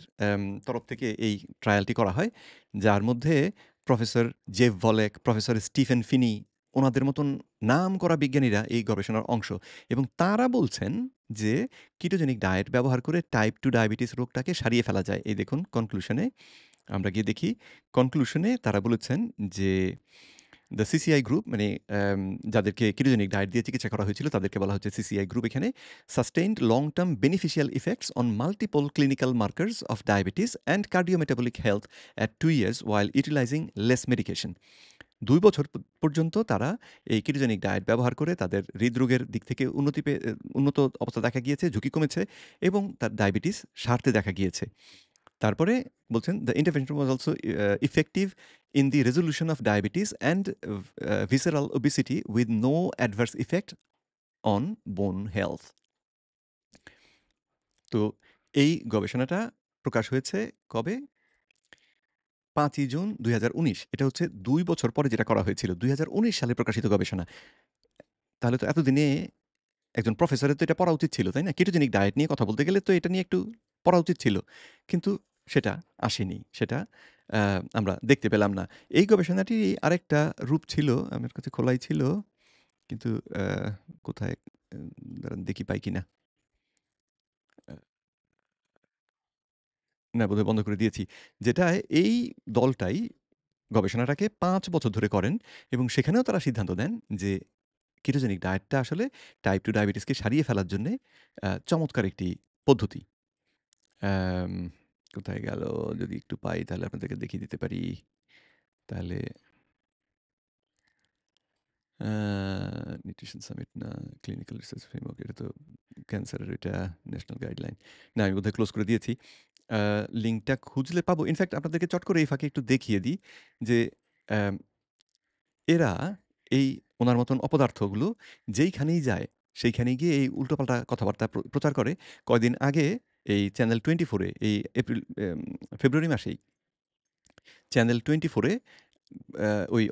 তরফ থেকে এই ট্রায়ালটি করা হয়। যার মধ্যে প্রফেসর জেফ ভলেক, প্রফেসর স্টিফেন ফিনি, ওনাদের মতন নামকরা বিজ্ঞানীরা এই গবেষণার অংশ এবং তারা বলছেন যে কিটোজেনিক ডায়েট ব্যবহার করে টাইপ 2 ডায়াবেটিস রোগটাকে সারিয়ে ফেলা যায়। এই দেখুন কনক্লুশনে আমরা গিয়ে দেখি। কনক্লুশনে তারা বলেছেন যে দ্য সিসিআই গ্রুপ, মানে যাদেরকে কিটোজেনিক ডায়েট দিয়ে চিকিৎসা করা হয়েছিল তাদেরকে বলা হচ্ছে সিসিআই গ্রুপ এখানে, sustained long term beneficial effects on multiple clinical markers of diabetes and cardiometabolic health at 2 years while utilising less medication. ২ বছর পর্যন্ত তারা এই কিটোজেনিক ডায়েট ব্যবহার করে তাদের হৃদরোগের দিক থেকে উন্নত অবস্থা দেখা গিয়েছে, ঝুঁকি কমেছে এবং তার ডায়াবেটিস সারতে দেখা গিয়েছে। তারপরে বলছেন, "the intervention was also effective in the resolution of diabetes and visceral obesity with no adverse effect on bone health." তো এই গবেষণাটা প্রকাশ হয়েছে কবে? ৫ই জুন ২০১৯। এটা হচ্ছে ২ বছর পরে যেটা করা হয়েছিল। ২০১৯ সালে প্রকাশিত গবেষণা। তাহলে তো এতদিনে একজন প্রফেসরের তো এটা পড়া উচিত ছিল, তাই না? কেটোজেনিক ডায়েট নিয়ে কথা বলতে গেলে তো এটা নিয়ে একটু পড়া উচিত ছিল। কিন্তু সেটা আসেনি। সেটা আ আমরা দেখতে পেলাম না। এই গবেষণাটির আরেকটা রূপ ছিল, আমার কাছে খোলাই ছিল। কিন্তু আ কোথায় দাঁড়ান দেখি পাই কিনা। আ না বোধহয় বন্ধ করে দিয়েছি। যেটায় এই দলটাই গবেষণাটাকে ৫ বছর ধরে করেন এবং সেখানেও তারা সিদ্ধান্ত নেন যে কেটোজেনিক ডায়েটটা আসলে টাইপ 2 ডায়াবেটিসকে সারিয়ে ফেলার জন্যে চমৎকার একটি পদ্ধতি। অ্যাম কোথায় গেল? যদি একটু পাই তাহলে আপনাদেরকে দেখিয়ে দিতে পারি। তাহলে আ নিউট্রিশন সামিট না, ক্লিনিক্যাল রিসার্চ ফ্রেমওয়ার্ক এটা তো ক্যান্সারের এটা ন্যাশনাল গাইডলাইন। না আমি বোধহয় ক্লোজ করে দিয়েছি। আ লিঙ্কটা খুঁজলে পাবো। ইনফেক্ট আপনাদেরকে চট করে এই ফাঁকে একটু দেখিয়ে দিই যে অ্যাম এরা এই উনার মতন অপদার্থগুলো যেইখানেই যায়, সেইখানেই গিয়ে এই উল্টোপাল্টা কথাবার্তা প্রচার করে। কয়দিন আগে এই চ্যানেল 24 এ এই ফেব্রুয়ারি মাসেই চ্যানেল 24 এ ওই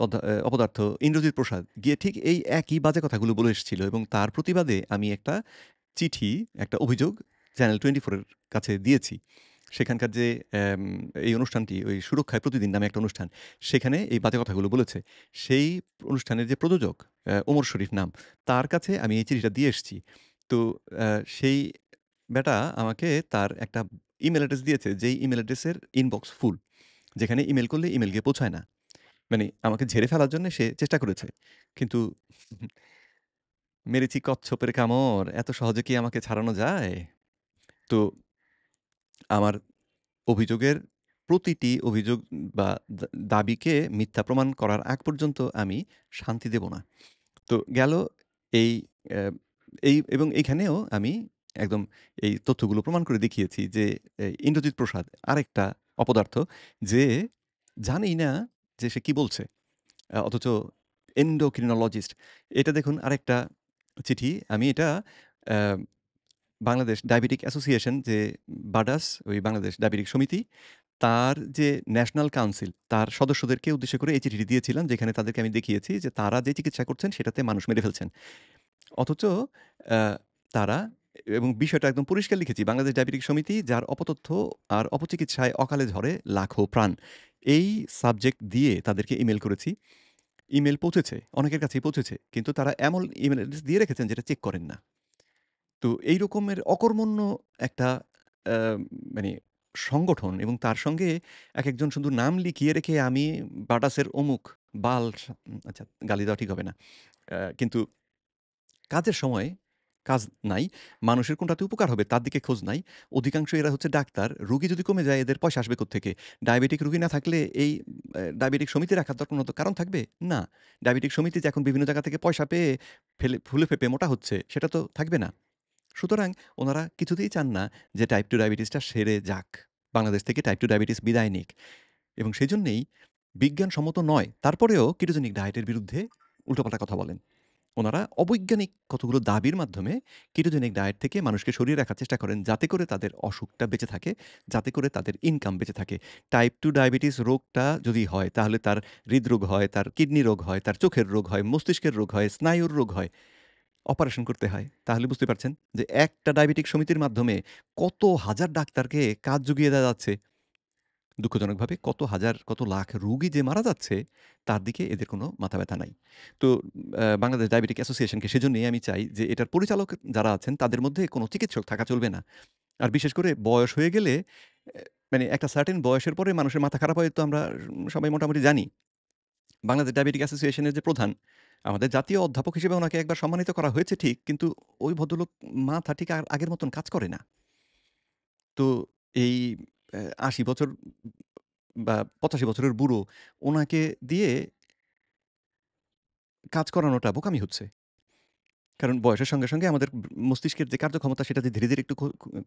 অপদার্থ ইন্দ্রজিৎ প্রসাদ গিয়ে ঠিক এই একই বাজে কথাগুলো বলে এসেছিল এবং তার প্রতিবাদে আমি একটা চিঠি, একটা অভিযোগ চ্যানেল 24 এর কাছে দিয়েছি। সেখানকার যে এই অনুষ্ঠানটি ওই সুরক্ষায় প্রতিদিন নামে একটা অনুষ্ঠান, সেখানে এই বাজে কথাগুলো বলেছে। সেই অনুষ্ঠানের যে প্রযোজক ওমর শরীফ নাম, তার কাছে আমি এই চিঠিটা দিয়ে এসেছি। তো সেই ব্যাটা আমাকে তার একটা ইমেইল অ্যাড্রেস দিয়েছে, যেই ইমেইল অ্যাড্রেসের ইনবক্স ফুল। যেখানে ইমেইল করলে ইমেইল গিয়ে পৌঁছায় না। মানে আমাকে ঝেড়ে ফেলার জন্য সে চেষ্টা করেছে। কিন্তু মেরেছি কচ্ছপের কামড়, এত সহজে কি আমাকে ছাড়ানো যায়? তো আমার অভিযোগের প্রতিটি অভিযোগ বা দাবিকে মিথ্যা প্রমাণ করার আগ পর্যন্ত আমি শান্তি দেব না। তো গেল এই অ্যা এই এবং এইখানেও আমি একদম এই তথ্যগুলো প্রমাণ করে দেখিয়েছি যে ইন্দ্রজিৎ প্রসাদ আরেকটা অপদার্থ যে জানেই না যে সে কি বলছে। অথচ endocrinologist এটা দেখুন আরেকটা চিঠি। আমি এটা অ্যা বাংলাদেশ ডায়াবেটিক অ্যাসোসিয়েশন যে বাডাস, ওই বাংলাদেশ ডায়াবেটিক সমিতি, তার যে ন্যাশনাল কাউন্সিল, তার সদস্যদেরকে উদ্দেশ্য করে এই চিঠিটি দিয়েছিলাম, যেখানে তাদেরকে আমি দেখিয়েছি যে তারা যে চিকিৎসা করছেন সেটাতে মানুষ মেরে ফেলছেন। অথচ অ্যা তারা এবং বিষয়টা একদম পরিষ্কার লিখেছি। বাংলাদেশ ডায়াবেটিক সমিতি যার অপতথ্য আর অপচিকিৎসায় অকালে ঝরে লাখো প্রাণ। এই সাবজেক্ট দিয়ে তাদেরকে ইমেইল করেছি। ইমেইল পৌঁছেছে, অনেকের কাছেই পৌঁছেছে। কিন্তু তারা এমন ইমেইল অ্যাড্রেস দিয়ে রেখেছেন যেটা চেক করেন না। তো এই রকমের অকর্মণ্য একটা আ মানে সংগঠন এবং তার সঙ্গে একেকজন শুধু নাম লিখিয়ে রেখে আমি বাটাসের অমুক বাল আচ্ছা গালি দেওয়া ঠিক হবে না। কিন্তু কাজের সময় কাজ নাই। মানুষের কোনটাতে উপকার হবে তার দিকে খোঁজ নাই। অধিকাংশ এরা হচ্ছে ডাক্তার। রোগী যদি কমে যায় এদের পয়সা আসবে কোত্থেকে? ডায়াবেটিক রোগী না থাকলে এই ডায়াবেটিক সমিতি রাখার তো কোনো কারণ থাকবে? না। ডায়াবেটিক সমিতি যে এখন বিভিন্ন জায়গা থেকে পয়সা পেয়ে ফুলে ফেঁপে মোটা হচ্ছে সেটা তো থাকবে না। সুতরাং ওনারা কিছুতেই চান না যে টাইপ 2 ডায়াবেটিসটা সেরে যাক। বাংলাদেশ থেকে টাইপ 2 ডায়াবেটিস বিদায় নিক। এবং সেজন্যেই বিজ্ঞানসম্মত নয়, তারপরেও কেটোজেনিক ডায়েটের বিরুদ্ধে উল্টোপাল্টা কথা বলেন। ওনারা অবৈজ্ঞানিক কতগুলো দাবির মাধ্যমে কেটোজেনিক ডায়েট থেকে মানুষকে সরিয়ে রাখার চেষ্টা করেন, যাতে করে তাদের অসুখটা বেঁচে থাকে, যাতে করে তাদের ইনকাম বেঁচে থাকে। টাইপ 2 ডায়াবেটিস রোগটা যদি হয়, তাহলে তার হৃদরোগ হয়, তার কিডনি রোগ হয়, তার চোখের রোগ হয়, মস্তিষ্কের রোগ হয়, স্নায়ুর রোগ হয়, অপারেশন করতে হয়। তাহলে বুঝতে পারছেন যে একটা ডায়াবেটিক সমিতির মাধ্যমে কত হাজার ডাক্তারকে কাজ জুগিয়ে দেয়া যাচ্ছে। দুঃখজনকভাবে কত হাজার, কত লাখ রোগী যে মারা যাচ্ছে, তার দিকে এদের কোনো মাথা ব্যাথা নাই। তো বাংলাদেশ ডায়াবেটিক অ্যাসোসিয়েশনকে সেজন্যই আমি চাই যে এটার পরিচালক যারা আছেন তাদের মধ্যে কোনো চিকিৎসক থাকা চলবে না। আর বিশেষ করে বয়স হয়ে গেলে মানে একটা সার্টেন বয়সের পরে মানুষের মাথা খারাপ হয় তো আমরা সবাই মোটামুটি জানি। বাংলাদেশ ডায়াবেটিক অ্যাসোসিয়েশনের যে প্রধান, আমাদের জাতীয় অধ্যাপক হিসেবে ওনাকে একবার সম্মানিত করা হয়েছে ঠিক, কিন্তু ওই ভদ্রলোক মাথা ঠিক আর আগের মতন কাজ করে না। তো এই ৮০ বছর বা ৮৫ বছরের বুড়ো, উনাকে দিয়ে কাজ করানোটা বোকামি হচ্ছে। কারণ বয়সের সঙ্গে, সঙ্গে আমাদের মস্তিষ্কের যে কার্যক্ষমতা সেটা যে ধীরে, ধীরে একটু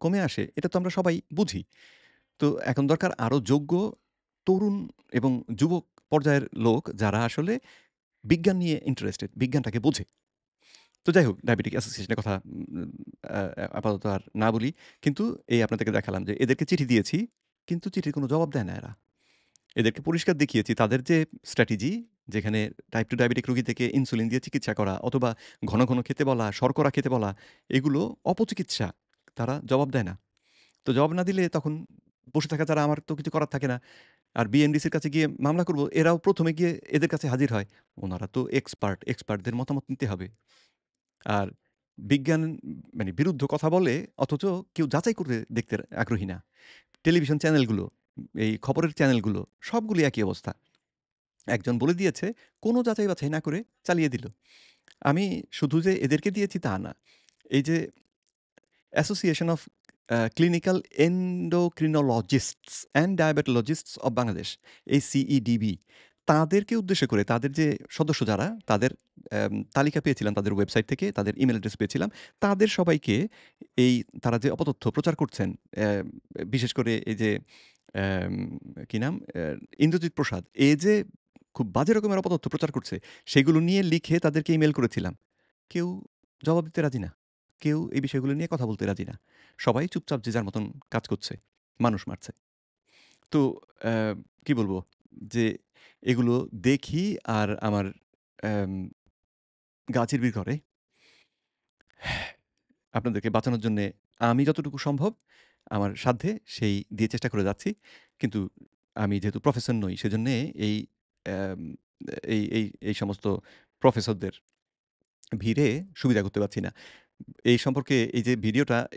কমে আসে, এটা তো আমরা সবাই বুঝি। তো এখন দরকার আরো যোগ্য, তরুণ এবং যুবক পর্যায়ের লোক যারা আসলে বিজ্ঞান নিয়ে ইন্টারেস্টেড, বিজ্ঞানটাকে বোঝে। তো যাই হোক ডায়াবেটিক অ্যাসোসিয়েশনের কথা আ আপাতত আর না বলি। কিন্তু এই আপনাদেরকে দেখালাম যে এদেরকে চিঠি দিয়েছি, কিন্তু চিঠির কোনো জবাব দেয় না এরা। এদেরকে পরিষ্কার দেখিয়েছি তাদের যে স্ট্র্যাটেজি, যেখানে টাইপ 2 ডায়াবেটিক রোগী থেকে ইনসুলিন দিয়ে চিকিৎসা করা অথবা ঘন, ঘন খেতে বলা, শর্করা খেতে বলা, এগুলো অপচিকিৎসা। তারা জবাব দেয় না। তো জবাব না দিলে তখন বসে থাকা ছাড়া আমার তো কিছু করার থাকে না। আর বিএনডিসির কাছে গিয়ে মামলা করব, এরাও ১ম এ গিয়ে এদের কাছে হাজির হয়। উনারা তো এক্সপার্ট, এক্সপার্টদের মতামত নিতে হবে। আর বিজ্ঞান মানে বিরুদ্ধ কথা বলে অথচ কেউ যাচাই করে দেখতে আগ্রহী না। টেলিভিশন চ্যানেলগুলো, এই খবরের চ্যানেলগুলো সবগুলি একই অবস্থা। একজন বলে দিয়েছে, কোনো যাচাই-বাছাই না করে চালিয়ে দিল। আমি শুধু যে এদেরকে দিয়েছি তা না। এই যে association of clinical endocrinologists and diabetologists of Bangladesh, এই সিইডিবি, তাদেরকে উদ্দেশ্য করে তাদের যে সদস্য যারা, তাদের তালিকা পেয়েছিলাম তাদের ওয়েবসাইট থেকে, তাদের ইমেইল অ্যাড্রেস পেয়েছিলাম। তাদের সবাইকে এই তারা যে অপতথ্য প্রচার করছেন, বিশেষ করে এই যে অ্যাম কি নাম? ইন্দ্রজিৎ প্রসাদ, এ যে খুব বাজে রকমের অপতথ্য প্রচার করছে, সেগুলো নিয়ে লিখে তাদেরকে ইমেইল করেছিলাম। কেউ জবাব দিতে রাজি না। কেউ এই বিষয়গুলো নিয়ে কথা বলতে রাজি না। সবাই চুপচাপ যে যার মতন কাজ করছে। মানুষ মারছে। তো অ্যা কি বলবো? যে এগুলো দেখি আর আমার অ্যাম গা চিরবির করে। আপনাদেরকে বাঁচানোর জন্যে আমি যতটুকু সম্ভব আমার সাধ্যে সেই দিয়ে চেষ্টা করে যাচ্ছি। কিন্তু আমি যেহেতু প্রফেসর নই সেজন্যে এই অ্যাম এই সমস্ত প্রফেসরদের ভিড়ে সুবিধা করতে পারছি না। এই সম্পর্কে এই যে ভিডিওটা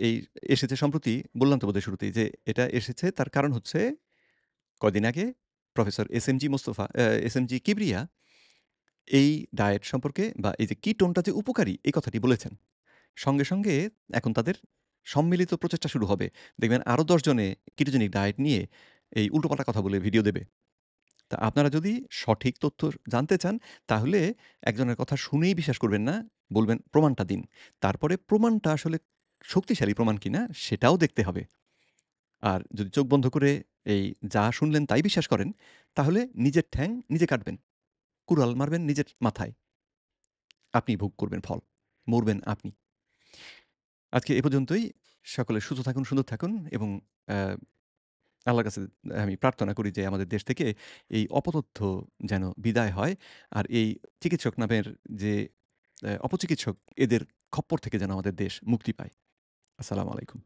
এসেছে সম্প্রতি, বললাম তো বোধহয় শুরুতেই যে এটা এসেছে তার কারণ হচ্ছে কয়দিন আগে professor SMG Mostafa SMG Kibria এই ডায়েট সম্পর্কে বা এই যে কিটোনটা যে উপকারী এই কথাটি বলেছেন। সঙ্গে এখন তাদের সম্মিলিত প্রচেষ্টা শুরু হবে। দেখবেন আরো ১০ জনে কিটোজেনিক ডায়েট নিয়ে এই উল্টোপাল্টা কথা বলে ভিডিও দেবে। তা আপনারা যদি সঠিক তথ্য জানতে চান, তাহলে একজনের কথা শুনেই বিশ্বাস করবেন না। বলবেন, "প্রমাণটা দিন।" তারপরে প্রমাণটা আসলে শক্তিশালী প্রমাণ কিনা সেটাও দেখতে হবে। আর যদি চোখ বন্ধ করে এই যা শুনলেন তাই বিশ্বাস করেন, তাহলে নিজের ঠ্যাং নিজে কাটবেন। কুড়াল মারবেন নিজের মাথায়। আপনিই ভোগ করবেন ফল। মরবেন আপনি। আজকে এ পর্যন্তই। সকলে সুস্থ থাকুন, সুন্দর থাকুন এবং অ্যা আল্লাহর কাছে আমি প্রার্থনা করি যে আমাদের দেশ থেকে এই অপতথ্য যেন বিদায় হয়। আর এই চিকিৎসক নামের যে অপচিকিৎসক, এদের খপ্পর থেকে যেন আমাদের দেশ মুক্তি পায়। আসসালামু আলাইকুম।